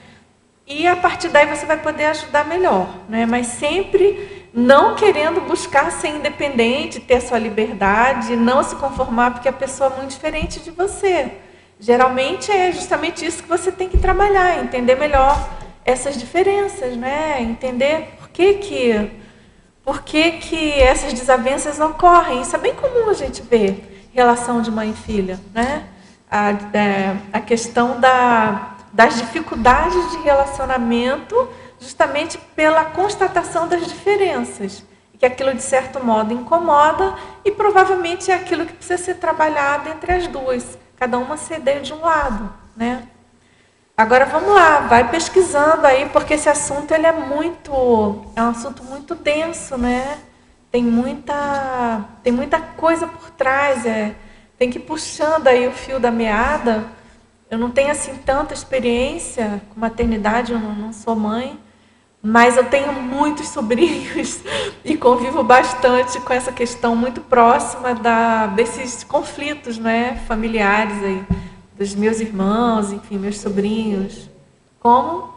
E a partir daí você vai poder ajudar melhor, né? Mas sempre não querendo buscar ser independente, ter a sua liberdade, não se conformar porque a pessoa é muito diferente de você. Geralmente é justamente isso que você tem que trabalhar, entender melhor essas diferenças, né? Entender por que essas desavenças ocorrem. Isso é bem comum a gente ver. Relação de mãe e filha, né? A questão das dificuldades de relacionamento, justamente pela constatação das diferenças, que aquilo de certo modo incomoda e provavelmente é aquilo que precisa ser trabalhado entre as duas, cada uma ceder de um lado, né? Agora vamos lá, vai pesquisando aí, porque esse assunto ele é um assunto muito denso, né? Tem muita coisa por trás, tem que ir puxando aí o fio da meada. Eu não tenho assim tanta experiência com maternidade, eu não sou mãe, mas eu tenho muitos sobrinhos e convivo bastante com essa questão muito próxima desses conflitos, né, familiares aí, dos meus irmãos, enfim, meus sobrinhos. Como?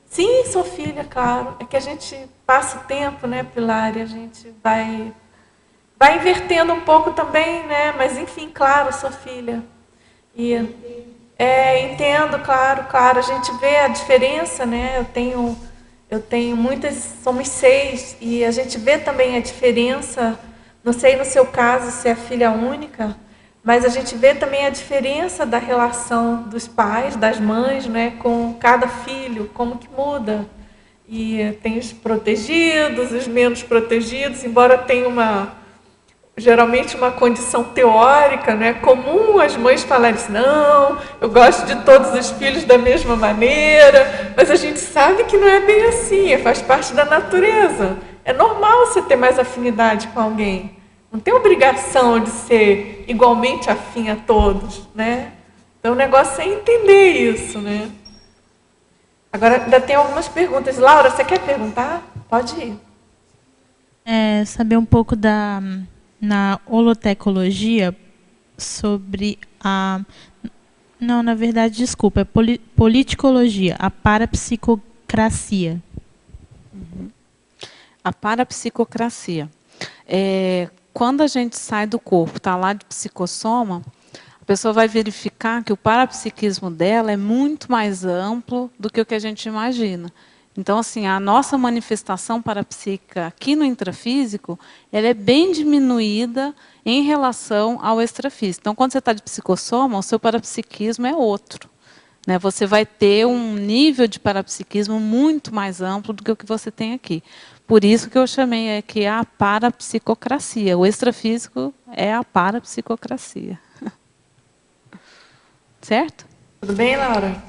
Sim, sou filha, claro. É que a gente passa o tempo, né, Pilar, e a gente vai invertendo um pouco também, né? Mas, enfim, claro, sou filha. E Entendo, claro, claro. A gente vê a diferença, né? Eu tenho muitas, somos 6, e a gente vê também a diferença. Não sei no seu caso se é filha única, mas a gente vê também a diferença da relação dos pais, das mães, né, com cada filho, como que muda. E tem os protegidos, os menos protegidos, embora tenha geralmente uma condição teórica, né, comum as mães falarem assim, não, eu gosto de todos os filhos da mesma maneira, mas a gente sabe que não é bem assim, faz parte da natureza. É normal você ter mais afinidade com alguém. Não tem obrigação de ser igualmente afim a todos, né? Então o negócio é entender isso, né? Agora ainda tem algumas perguntas. Laura, você quer perguntar? Pode ir. Saber um pouco na holotecologia sobre a... Não, na verdade, desculpa, é politicologia, a parapsicocracia. A parapsicocracia. Quando a gente sai do corpo, está lá de psicossoma, a pessoa vai verificar que o parapsiquismo dela é muito mais amplo do que o que a gente imagina. Então, assim, a nossa manifestação parapsíquica aqui no intrafísico, ela é bem diminuída em relação ao extrafísico. Então, quando você está de psicossoma, o seu parapsiquismo é outro, né? Você vai ter um nível de parapsiquismo muito mais amplo do que o que você tem aqui. Por isso que eu chamei aqui a parapsicocracia. O extrafísico é a parapsicocracia. Certo? Tudo bem, Laura?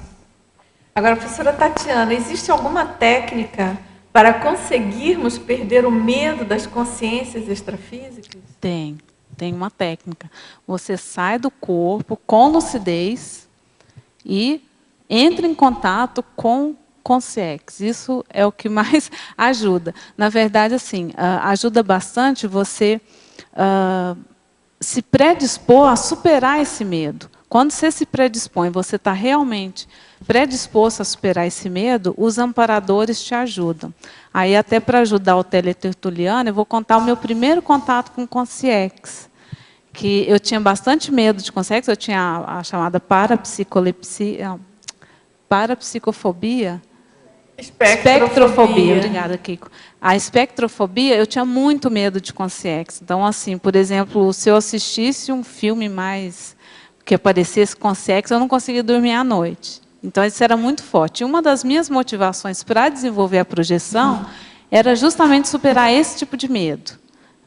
Agora, professora Tatiana, existe alguma técnica para conseguirmos perder o medo das consciências extrafísicas? Tem uma técnica. Você sai do corpo com lucidez e entra em contato com consciência. Isso é o que mais ajuda. Na verdade, assim, ajuda bastante você se predispor a superar esse medo. Quando você se predispõe, você está realmente predisposto a superar esse medo, os amparadores te ajudam. Aí, até para ajudar o teletertuliano, eu vou contar o meu primeiro contato com consciência, que eu tinha bastante medo de consciência, eu tinha a chamada parapsicofobia. Espectrofobia, obrigada, Kiko. A espectrofobia, eu tinha muito medo de consciência. Então, assim, por exemplo, se eu assistisse um filme mais que aparecesse consciência, eu não conseguia dormir à noite. Então, isso era muito forte. E uma das minhas motivações para desenvolver a projeção era justamente superar esse tipo de medo,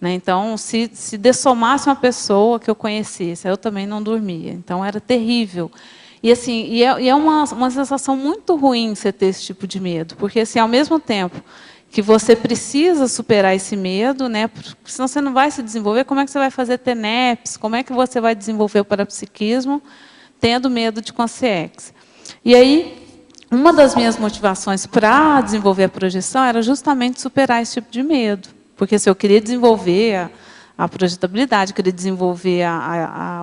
né? Então, se dessomasse uma pessoa que eu conhecesse, eu também não dormia. Então, era terrível. E, assim, é uma sensação muito ruim você ter esse tipo de medo, porque, assim, ao mesmo tempo que você precisa superar esse medo, né, porque senão você não vai se desenvolver, como é que você vai fazer TENEPS, como é que você vai desenvolver o parapsiquismo tendo medo de consciência? E aí, uma das minhas motivações para desenvolver a projeção era justamente superar esse tipo de medo, porque se eu queria desenvolver a projetabilidade, eu queria desenvolver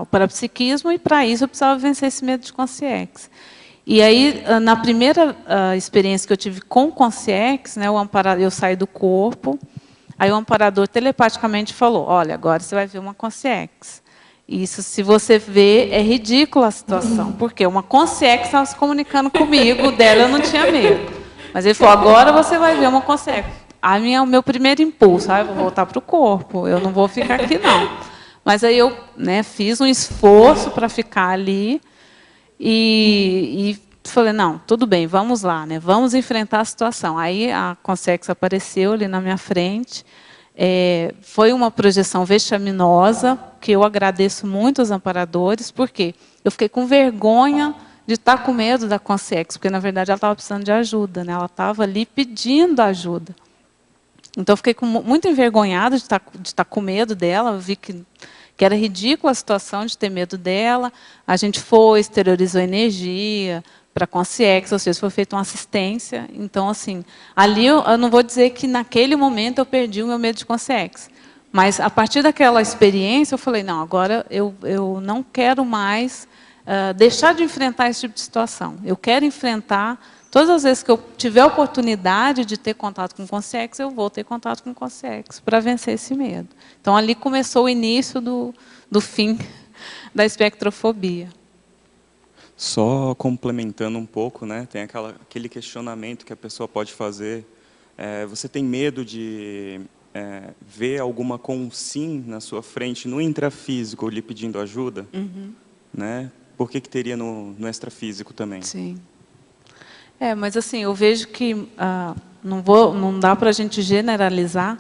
o parapsiquismo, e para isso eu precisava vencer esse medo de consciência. E aí, na primeira experiência que eu tive com consciência, né, eu saí do corpo, aí o amparador telepaticamente falou, olha, agora você vai ver uma consciência. Isso, se você vê, é ridícula a situação, porque uma consciência estava se comunicando comigo, dela eu não tinha medo. Mas ele falou, agora você vai ver uma consciência. O meu primeiro impulso, eu vou voltar para o corpo, eu não vou ficar aqui, não. Mas aí eu, né, fiz um esforço para ficar ali e falei, não, tudo bem, vamos lá, né, vamos enfrentar a situação. Aí a consciência apareceu ali na minha frente, foi uma projeção vexaminosa, que eu agradeço muito aos amparadores, porque eu fiquei com vergonha de estar com medo da consciência, porque, na verdade, ela estava precisando de ajuda, né, ela estava ali pedindo ajuda. Então, eu fiquei muito envergonhada de estar com medo dela, eu vi que era ridícula a situação de ter medo dela. A gente exteriorizou energia para a consciência, ou seja, foi feita uma assistência. Então, assim, ali eu não vou dizer que naquele momento eu perdi o meu medo de consciência, mas a partir daquela experiência eu falei, não, agora eu não quero mais deixar de enfrentar esse tipo de situação. Eu quero enfrentar. Todas as vezes que eu tiver a oportunidade de ter contato com consciência, eu vou ter contato com consciência para vencer esse medo. Então, ali começou o início do fim da espectrofobia. Só complementando um pouco, né, tem aquele questionamento que a pessoa pode fazer. Você tem medo de ver alguma consim na sua frente, no intrafísico, lhe pedindo ajuda? Uhum. Né? Por que teria no extrafísico também? Sim. Mas assim, eu vejo que não dá para a gente generalizar,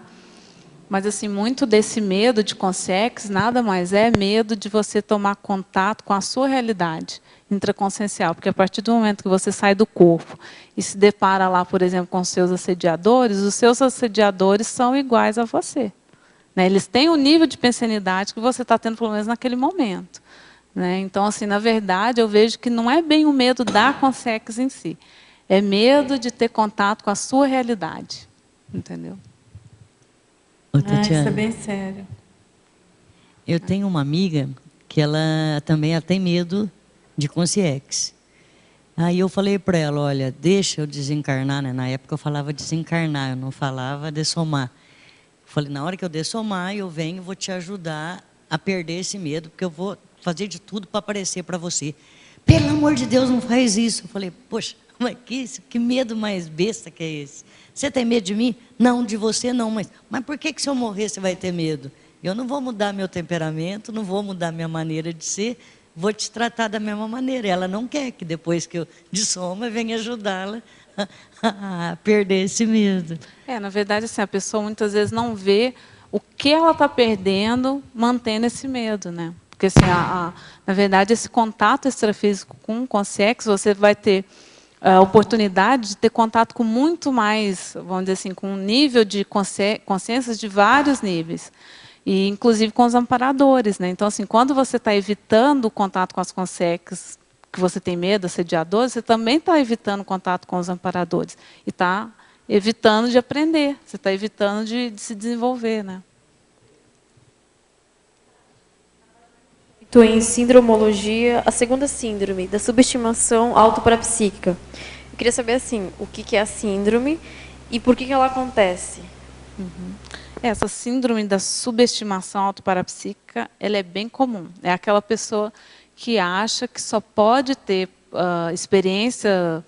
mas assim, muito desse medo de consciência nada mais é medo de você tomar contato com a sua realidade intraconsciencial, porque a partir do momento que você sai do corpo e se depara lá, por exemplo, com os seus assediadores são iguais a você. Né? Eles têm o nível de pensanidade que você está tendo, pelo menos naquele momento. Né? Então, assim, na verdade, eu vejo que não é bem o medo da consciência em si, é medo de ter contato com a sua realidade. Entendeu? Isso é bem sério. Eu tenho uma amiga que ela tem medo de consciência. Aí eu falei para ela, olha, deixa eu desencarnar, né? Na época eu falava desencarnar, eu não falava dessomar. Falei, na hora que eu dessomar, eu venho e vou te ajudar a perder esse medo, porque eu vou fazer de tudo para aparecer para você. Pelo amor de Deus, não faz isso. Eu falei, poxa, mas que medo mais besta que é esse? Você tem medo de mim? Não, de você não, mas por que se eu morrer você vai ter medo? Eu não vou mudar meu temperamento, não vou mudar minha maneira de ser, vou te tratar da mesma maneira. Ela não quer que depois que eu dessoma, eu venha ajudá-la a perder esse medo. Na verdade, assim, a pessoa muitas vezes não vê o que ela está perdendo mantendo esse medo, né? Porque, assim, na verdade, esse contato extrafísico com o consciência, você vai ter a oportunidade de ter contato com muito mais, vamos dizer assim, com um nível de consciências de vários níveis. E, inclusive, com os amparadores. Né? Então, assim, quando você está evitando o contato com as consciências, que você tem medo, assediadores, você também está evitando o contato com os amparadores. E está evitando de aprender, você está evitando de se desenvolver. Né? Em sindromologia, a segunda síndrome, da subestimação autoparapsíquica. Eu queria saber, assim, o que é a síndrome e por que ela acontece. Uhum. Essa síndrome da subestimação autoparapsíquica, ela é bem comum. É aquela pessoa que acha que só pode ter experiência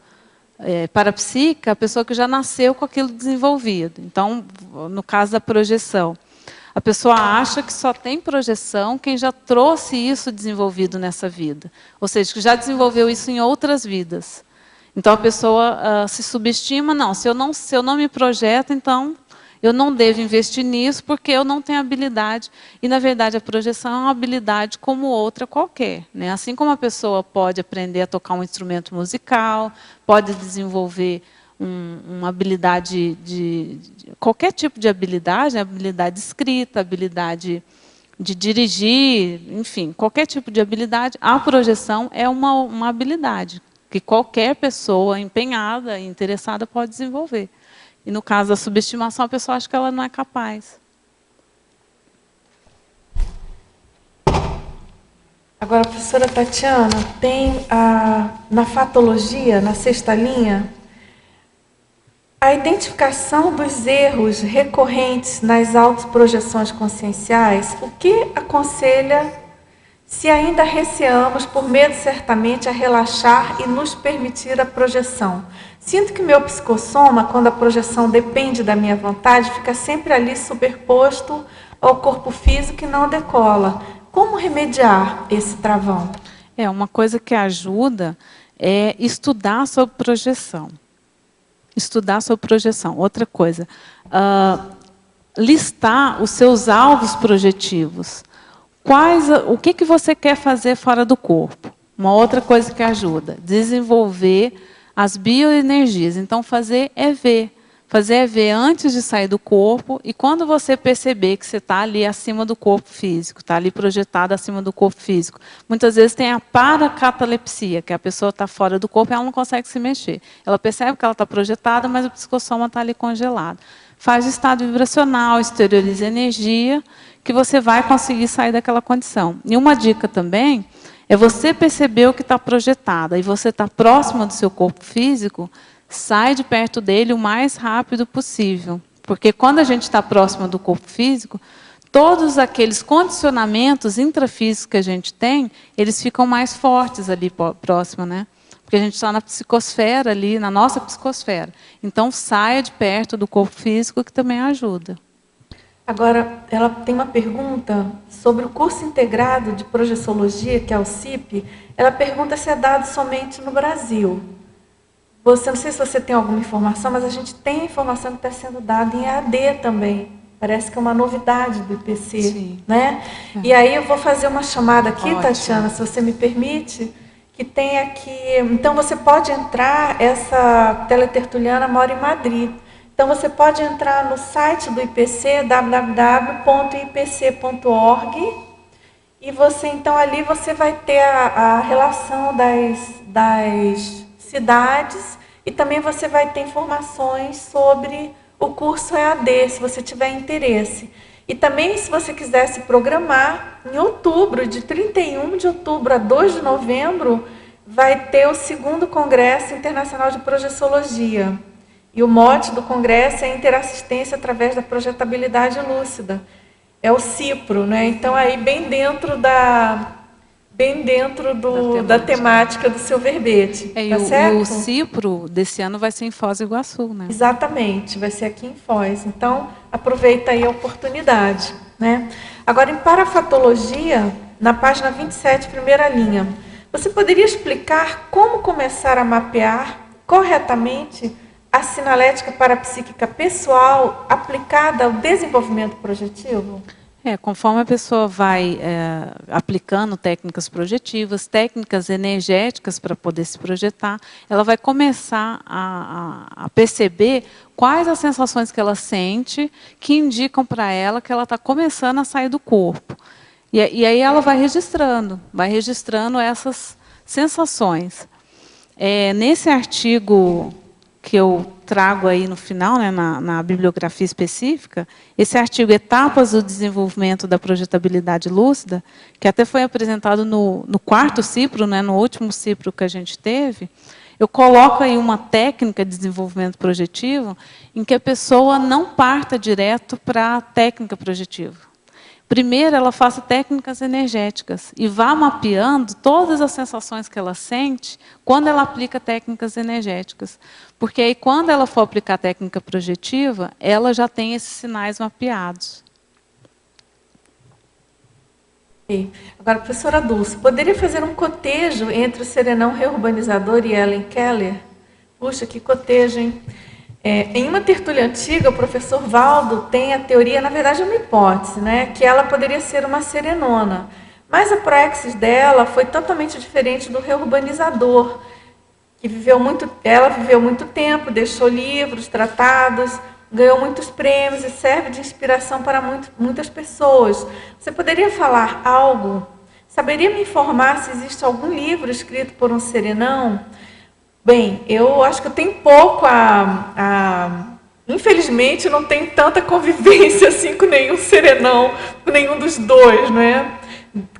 parapsíquica a pessoa que já nasceu com aquilo desenvolvido. Então, no caso da projeção, a pessoa acha que só tem projeção quem já trouxe isso desenvolvido nessa vida. Ou seja, que já desenvolveu isso em outras vidas. Então, a pessoa se subestima, não, se eu não me projeto, então eu não devo investir nisso porque eu não tenho habilidade. E, na verdade, a projeção é uma habilidade como outra qualquer. Né? Assim como a pessoa pode aprender a tocar um instrumento musical, pode desenvolver uma habilidade qualquer tipo de habilidade, né? Habilidade de escrita, habilidade de dirigir, enfim, qualquer tipo de habilidade, a projeção é uma habilidade que qualquer pessoa empenhada e interessada pode desenvolver. E no caso da subestimação, a pessoa acha que ela não é capaz. Agora, professora Tatiana, tem na fatologia, na sexta linha, a identificação dos erros recorrentes nas autoprojeções conscienciais. O que aconselha se ainda receamos, por medo certamente, a relaxar e nos permitir a projeção? Sinto que meu psicossoma, quando a projeção depende da minha vontade, fica sempre ali superposto ao corpo físico e não decola. Como remediar esse travão? Uma coisa que ajuda é estudar sobre projeção. Estudar sobre projeção. Outra coisa, listar os seus alvos projetivos. O que você quer fazer fora do corpo? Uma outra coisa que ajuda, desenvolver as bioenergias. Então, fazer é ver. Fazer é ver antes de sair do corpo, e quando você perceber que você está ali acima do corpo físico, está ali projetado acima do corpo físico. Muitas vezes tem a paracatalepsia, que a pessoa está fora do corpo e ela não consegue se mexer. Ela percebe que ela está projetada, mas o psicossoma está ali congelado. Faz o estado vibracional, exterioriza energia, que você vai conseguir sair daquela condição. E uma dica também é você perceber o que está projetado, e você está próximo do seu corpo físico, sai de perto dele o mais rápido possível. Porque quando a gente está próximo do corpo físico, todos aqueles condicionamentos intrafísicos que a gente tem, eles ficam mais fortes ali próximo, né? Porque a gente está na psicosfera ali, na nossa psicosfera. Então, saia de perto do corpo físico, que também ajuda. Agora, ela tem uma pergunta sobre o curso integrado de projeciologia, que é o CIP. Ela pergunta se é dado somente no Brasil. Você, não sei se você tem alguma informação, mas a gente tem a informação que está sendo dada em EAD também. Parece que é uma novidade do IPC. Sim. Né? É. E aí eu vou fazer uma chamada aqui, Ótimo. Tatiana, se você me permite, que tem aqui... Então, você pode entrar, essa teletertuliana mora em Madrid. Então, você pode entrar no site do IPC, www.ipc.org, e você, então, ali você vai ter a relação das cidades, e também você vai ter informações sobre o curso EAD, se você tiver interesse. E também, se você quiser se programar, em outubro, de 31 de outubro a 2 de novembro, vai ter o 2º Congresso Internacional de Projeciologia. E o mote do congresso é interassistência através da projetabilidade lúcida. É o CIPRO, né? Então, aí, bem dentro da temática do seu verbete. Tá certo? E o CIPRO desse ano vai ser em Foz do Iguaçu, né? Exatamente, vai ser aqui em Foz. Então, aproveita aí a oportunidade. Né? Agora, em parafatologia, na página 27, primeira linha, você poderia explicar como começar a mapear corretamente a sinalética parapsíquica pessoal aplicada ao desenvolvimento projetivo? Conforme a pessoa vai aplicando técnicas projetivas, técnicas energéticas para poder se projetar, ela vai começar a perceber quais as sensações que ela sente que indicam para ela que ela está começando a sair do corpo. E aí ela vai registrando essas sensações. Nesse artigo que eu trago aí no final, né, na bibliografia específica, esse artigo Etapas do Desenvolvimento da Projetabilidade Lúcida, que até foi apresentado no 4º CIPRO, né, no último CIPRO que a gente teve, eu coloco aí uma técnica de desenvolvimento projetivo em que a pessoa não parta direto para a técnica projetiva. Primeiro, ela faça técnicas energéticas e vá mapeando todas as sensações que ela sente quando ela aplica técnicas energéticas. Porque aí, quando ela for aplicar a técnica projetiva, ela já tem esses sinais mapeados. Agora, professora Dulce, poderia fazer um cotejo entre o serenão reurbanizador e Ellen Keller? Puxa, que cotejo, hein? Em uma tertúlia antiga, o professor Valdo tem a teoria, na verdade é uma hipótese, né, que ela poderia ser uma serenona. Mas a proexis dela foi totalmente diferente do reurbanizador, que ela viveu muito tempo, deixou livros, tratados, ganhou muitos prêmios e serve de inspiração para muitas pessoas. Você poderia falar algo? Saberia me informar se existe algum livro escrito por um serenão? Bem, eu acho que eu tenho pouco infelizmente, não tenho tanta convivência assim com nenhum serenão, com nenhum dos dois, né?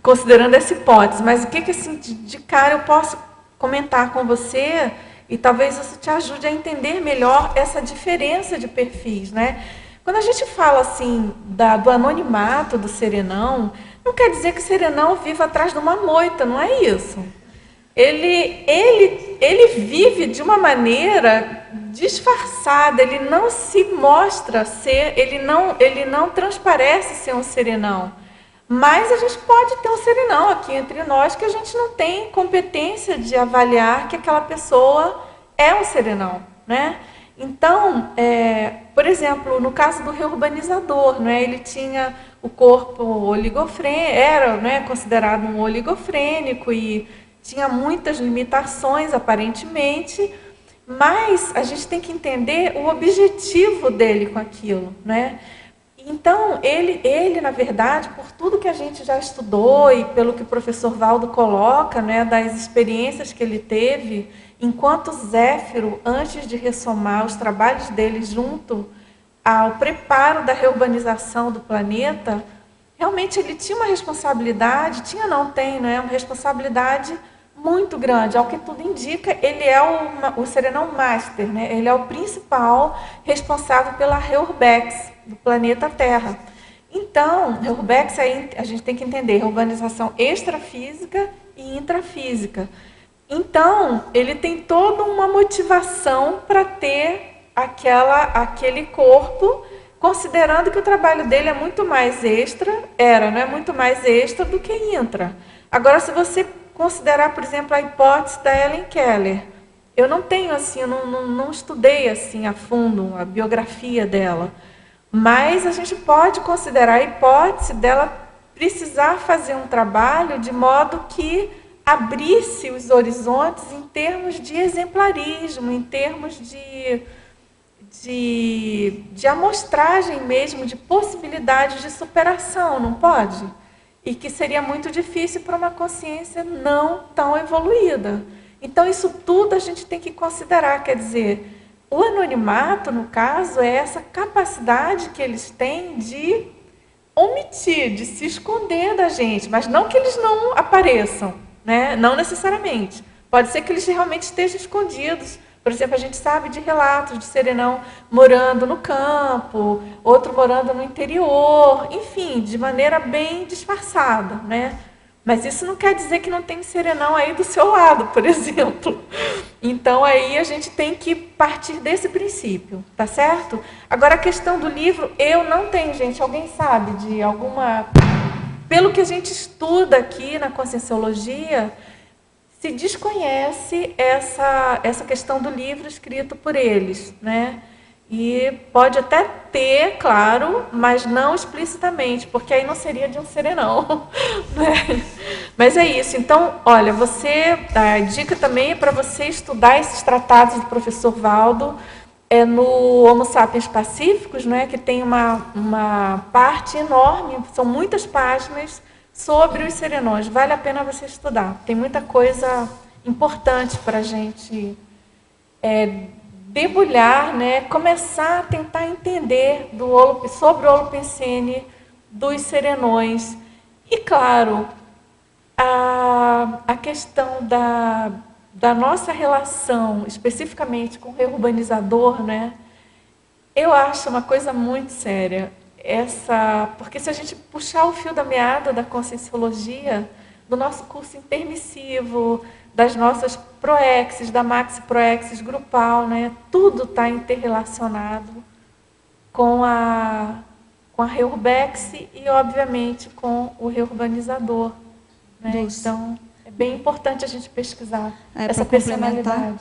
Considerando essa hipótese. Mas o que assim, de cara eu posso comentar com você e talvez isso te ajude a entender melhor essa diferença de perfis, né? Quando a gente fala assim do anonimato do serenão, não quer dizer que o serenão viva atrás de uma moita, não é isso. Ele vive de uma maneira disfarçada, ele não se mostra ser, ele não transparece ser um serenão. Mas a gente pode ter um serenão aqui entre nós que a gente não tem competência de avaliar que aquela pessoa é um serenão, né? Então, por exemplo, no caso do reurbanizador, né, ele tinha o corpo oligofrênico, era, né, considerado um oligofrênico e tinha muitas limitações, aparentemente, mas a gente tem que entender o objetivo dele com aquilo, né? Então, ele, na verdade, por tudo que a gente já estudou e pelo que o professor Valdo coloca, né, das experiências que ele teve, enquanto Zéfiro, antes de ressomar os trabalhos dele junto ao preparo da reurbanização do planeta, realmente ele tinha uma responsabilidade, né, uma responsabilidade muito grande. Ao que tudo indica, ele é o serenão master, né? Ele é o principal responsável pela Reurbex do planeta Terra. Então, Urbex, aí a gente tem que entender urbanização extrafísica e intrafísica. Então, ele tem toda uma motivação para ter aquele corpo, considerando que o trabalho dele é muito mais extra, é muito mais extra do que intra. Agora, se você considerar, por exemplo, a hipótese da Helen Keller, eu não tenho assim, eu não estudei assim a fundo a biografia dela, mas a gente pode considerar a hipótese dela precisar fazer um trabalho de modo que abrisse os horizontes em termos de exemplarismo, em termos de amostragem mesmo, de possibilidades de superação, não pode? E que seria muito difícil para uma consciência não tão evoluída. Então, isso tudo a gente tem que considerar, quer dizer, o anonimato, no caso, é essa capacidade que eles têm de omitir, de se esconder da gente, mas não que eles não apareçam, né? Não necessariamente. Pode ser que eles realmente estejam escondidos. Por exemplo, a gente sabe de relatos de serenão morando no campo, outro morando no interior, enfim, de maneira bem disfarçada, né? Mas isso não quer dizer que não tem serenão aí do seu lado, por exemplo. Então, aí a gente tem que partir desse princípio, tá certo? Agora, a questão do livro, eu não tenho, gente. Alguém sabe de alguma... Pelo que a gente estuda aqui na Conscienciologia, se desconhece essa questão do livro escrito por eles, né? E pode até ter, claro, mas não explicitamente, porque aí não seria de um serenão, né? Mas é isso. Então, olha, a dica também é para você estudar esses tratados do professor Valdo, no Homo Sapiens Pacíficos, né, que tem uma parte enorme, são muitas páginas sobre os serenões. Vale a pena você estudar. Tem muita coisa importante para a gente debulhar, né, começar a tentar entender sobre o Holopensene, dos serenões. E, claro, a questão da nossa relação, especificamente com o reurbanizador, né, eu acho uma coisa muito séria. Porque se a gente puxar o fio da meada da Conscienciologia, do nosso curso intermissivo, das nossas proexes, da maxi-proexes grupal, né, tudo está interrelacionado com a reurbex e, obviamente, com o reurbanizador. Né? Então, é bem importante a gente pesquisar essa personalidade.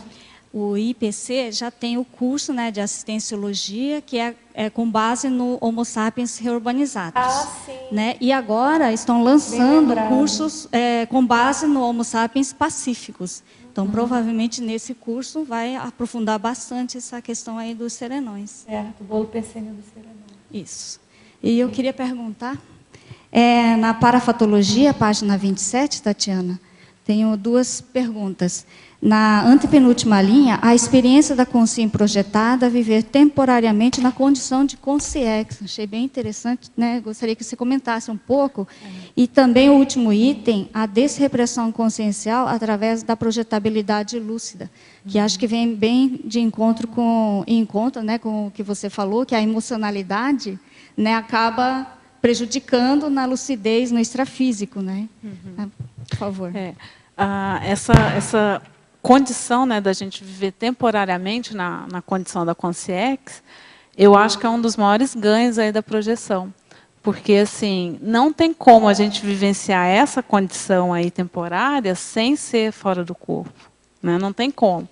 O IPC já tem o curso, né, de assistenciologia, que é com base no Homo Sapiens Reurbanizatus. Ah, sim. Né? E agora estão lançando cursos com base no Homo Sapiens Pacíficos. Então, provavelmente, nesse curso vai aprofundar bastante essa questão aí dos serenões. Certo, do Holopensene dos serenões. Isso. E eu queria perguntar, na parafatologia, página 27, Tatiana, tenho duas perguntas. Na antepenúltima linha, a experiência da consciência projetada a viver temporariamente na condição de consciex. Achei bem interessante, né? Gostaria que você comentasse um pouco. E também o último item, a desrepressão consciencial através da projetabilidade lúcida, que acho que vem bem de encontro né, com o que você falou, que a emocionalidade, né, acaba prejudicando na lucidez, no extrafísico, né? Por favor. Essa condição, né, da gente viver temporariamente na condição da consciex, eu acho que é um dos maiores ganhos aí da projeção. Porque, assim, não tem como a gente vivenciar essa condição aí temporária sem ser fora do corpo. Né? Não tem como.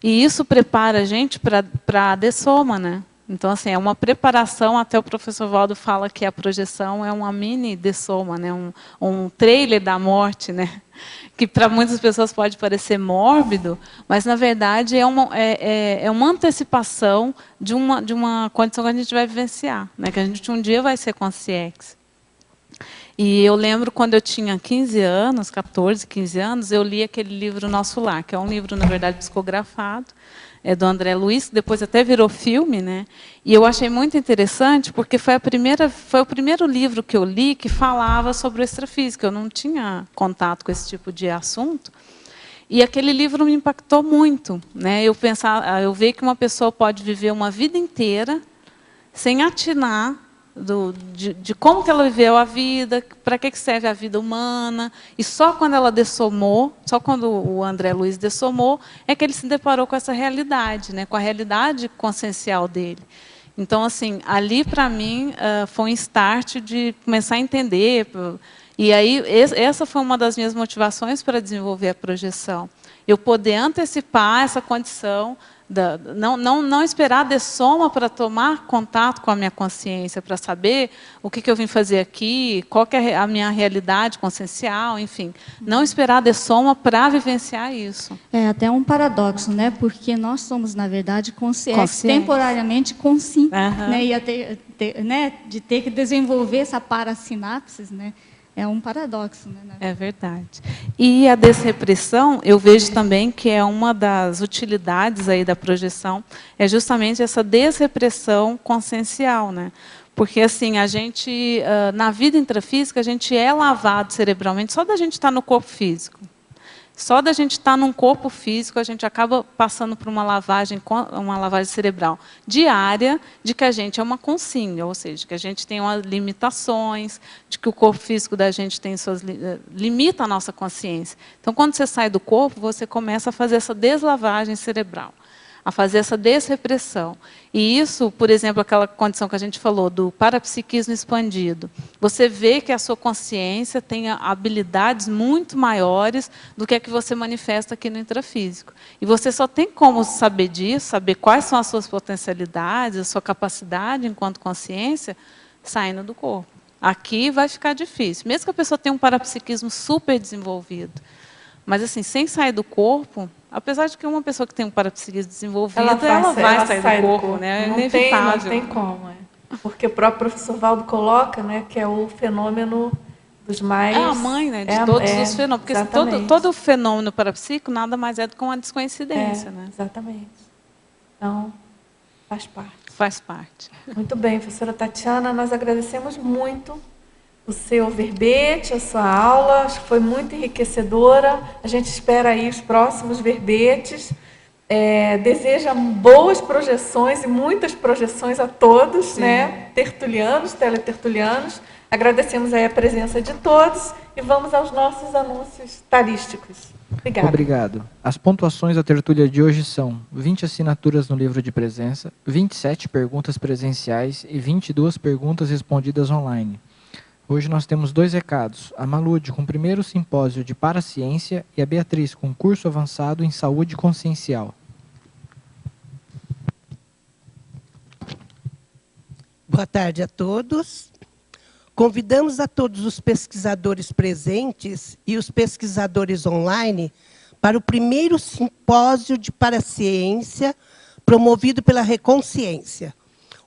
E isso prepara a gente para a dessoma, né? Então, assim, é uma preparação, até o professor Valdo fala que a projeção é uma mini dessoma, né? Um trailer da morte, né? Que para muitas pessoas pode parecer mórbido, mas, na verdade, é uma antecipação de uma condição que a gente vai vivenciar, né? Que a gente um dia vai ser consciex. E eu lembro quando eu tinha 15 anos, 14, 15 anos, eu li aquele livro Nosso Lar, que é um livro, na verdade, psicografado, do André Luiz, que depois até virou filme, né? E eu achei muito interessante, porque foi o primeiro livro que eu li que falava sobre o extrafísico. Eu não tinha contato com esse tipo de assunto. E aquele livro me impactou muito, né? Eu vi que uma pessoa pode viver uma vida inteira sem atinar de como que ela viveu a vida, para que serve a vida humana. E só quando ela dessomou, só quando o André Luiz dessomou, é que ele se deparou com essa realidade, né, com a realidade consciencial dele. Então, assim, ali, para mim, foi um start de começar a entender. E aí, essa foi uma das minhas motivações para desenvolver a projeção. Eu poder antecipar essa condição, não esperar a dessoma para tomar contato com a minha consciência, para saber o que eu vim fazer aqui, qual que é a minha realidade consciencial, enfim. Não esperar a dessoma para vivenciar isso. É até um paradoxo, né? Porque nós somos, na verdade, temporariamente conscientes, né? E né? De ter que desenvolver essa parasinapses, né? É um paradoxo, né? É verdade. E a desrepressão, eu vejo também que é uma das utilidades aí da projeção, é justamente essa desrepressão consciencial, né? Porque, assim, a gente, na vida intrafísica, a gente é lavado cerebralmente só da gente estar no corpo físico. Só da gente estar num corpo físico, a gente acaba passando por uma lavagem cerebral diária, de que a gente é uma consciência, ou seja, que a gente tem umas limitações, de que o corpo físico da gente tem limita a nossa consciência. Então, quando você sai do corpo, você começa a fazer essa deslavagem cerebral, a fazer essa desrepressão. E isso, por exemplo, aquela condição que a gente falou, do parapsiquismo expandido. Você vê que a sua consciência tem habilidades muito maiores do que a que você manifesta aqui no intrafísico. E você só tem como saber disso, saber quais são as suas potencialidades, a sua capacidade enquanto consciência, saindo do corpo. Aqui vai ficar difícil. Mesmo que a pessoa tenha um parapsiquismo super desenvolvido. Mas, assim, sem sair do corpo, apesar de que uma pessoa que tem um parapsiquismo desenvolvido, ela vai sair do corpo, né? É inevitável. Não tem como. Porque o próprio professor Valdo coloca, né, que é o fenômeno dos mais... É a mãe, né, de todos os fenômenos. Porque todo fenômeno parapsíquico nada mais é do que uma descoincidência. Né? Exatamente. Então, faz parte. Faz parte. Muito bem, professora Tatiana, nós agradecemos muito o seu verbete, a sua aula, acho que foi muito enriquecedora. A gente espera aí os próximos verbetes. Deseja boas projeções e muitas projeções a todos, né? Tertulianos, teletertulianos. Agradecemos aí a presença de todos e vamos aos nossos anúncios tarísticos. Obrigada. Obrigado. As pontuações da tertúlia de hoje são 20 assinaturas no livro de presença, 27 perguntas presenciais e 22 perguntas respondidas online. Hoje nós temos 2 recados. A Malude com o primeiro simpósio de Paraciência e a Beatriz com curso avançado em Saúde Consciencial. Boa tarde a todos. Convidamos a todos os pesquisadores presentes e os pesquisadores online para o primeiro simpósio de Paraciência promovido pela Reconsciência.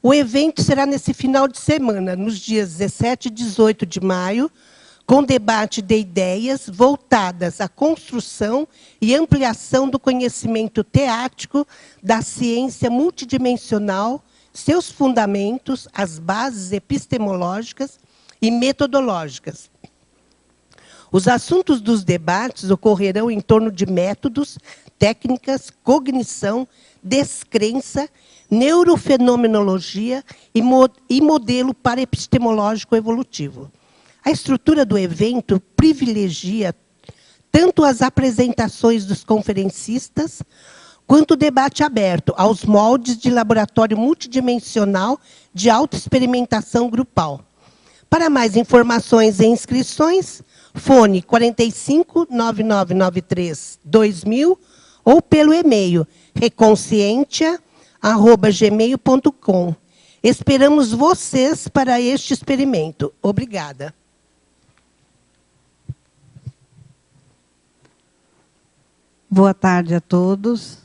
O evento será nesse final de semana, nos dias 17 e 18 de maio, com debate de ideias voltadas à construção e ampliação do conhecimento teático da ciência multidimensional, seus fundamentos, as bases epistemológicas e metodológicas. Os assuntos dos debates ocorrerão em torno de métodos, técnicas, cognição, descrença, neurofenomenologia e modelo paraepistemológico evolutivo. A estrutura do evento privilegia tanto as apresentações dos conferencistas, quanto o debate aberto aos moldes de laboratório multidimensional de autoexperimentação grupal. Para mais informações e inscrições, fone 45 9993 2000 ou pelo e-mail reconscientia@gmail.com. Esperamos vocês para este experimento. Obrigada. Boa tarde a todos.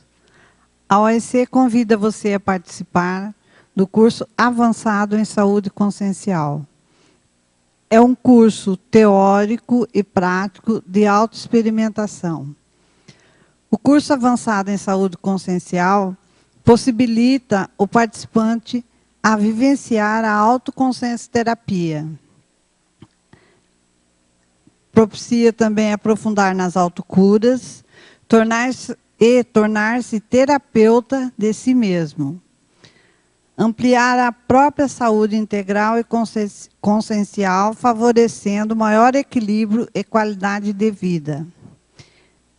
A OEC convida você a participar do curso avançado em saúde consciencial. É um curso teórico e prático de autoexperimentação. O curso avançado em saúde consciencial possibilita o participante a vivenciar a autoconsciencioterapia. Propicia também aprofundar nas autocuras, tornar-se terapeuta de si mesmo. ampliar a própria saúde integral e consciencial, favorecendo maior equilíbrio e qualidade de vida.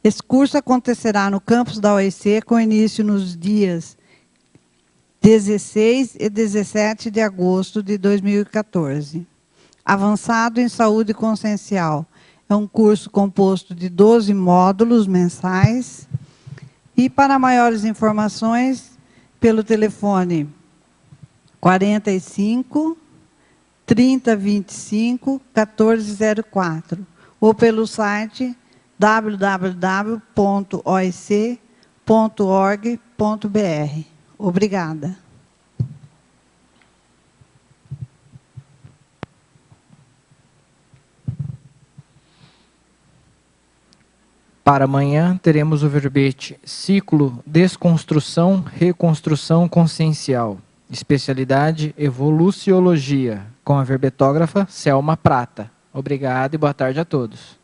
Esse curso acontecerá no campus da OEC, com início nos dias 16 e 17 de agosto de 2014. Avançado em Saúde Consciencial. É um curso composto de 12 módulos mensais. E para maiores informações, pelo telefone 45 3025 1404 ou pelo site www.oec.org.br. Obrigada. Para amanhã, teremos o verbete Ciclo Desconstrução, Reconstrução Consciencial. Especialidade Evoluciologia, com a verbetógrafa Selma Prata. Obrigado e boa tarde a todos.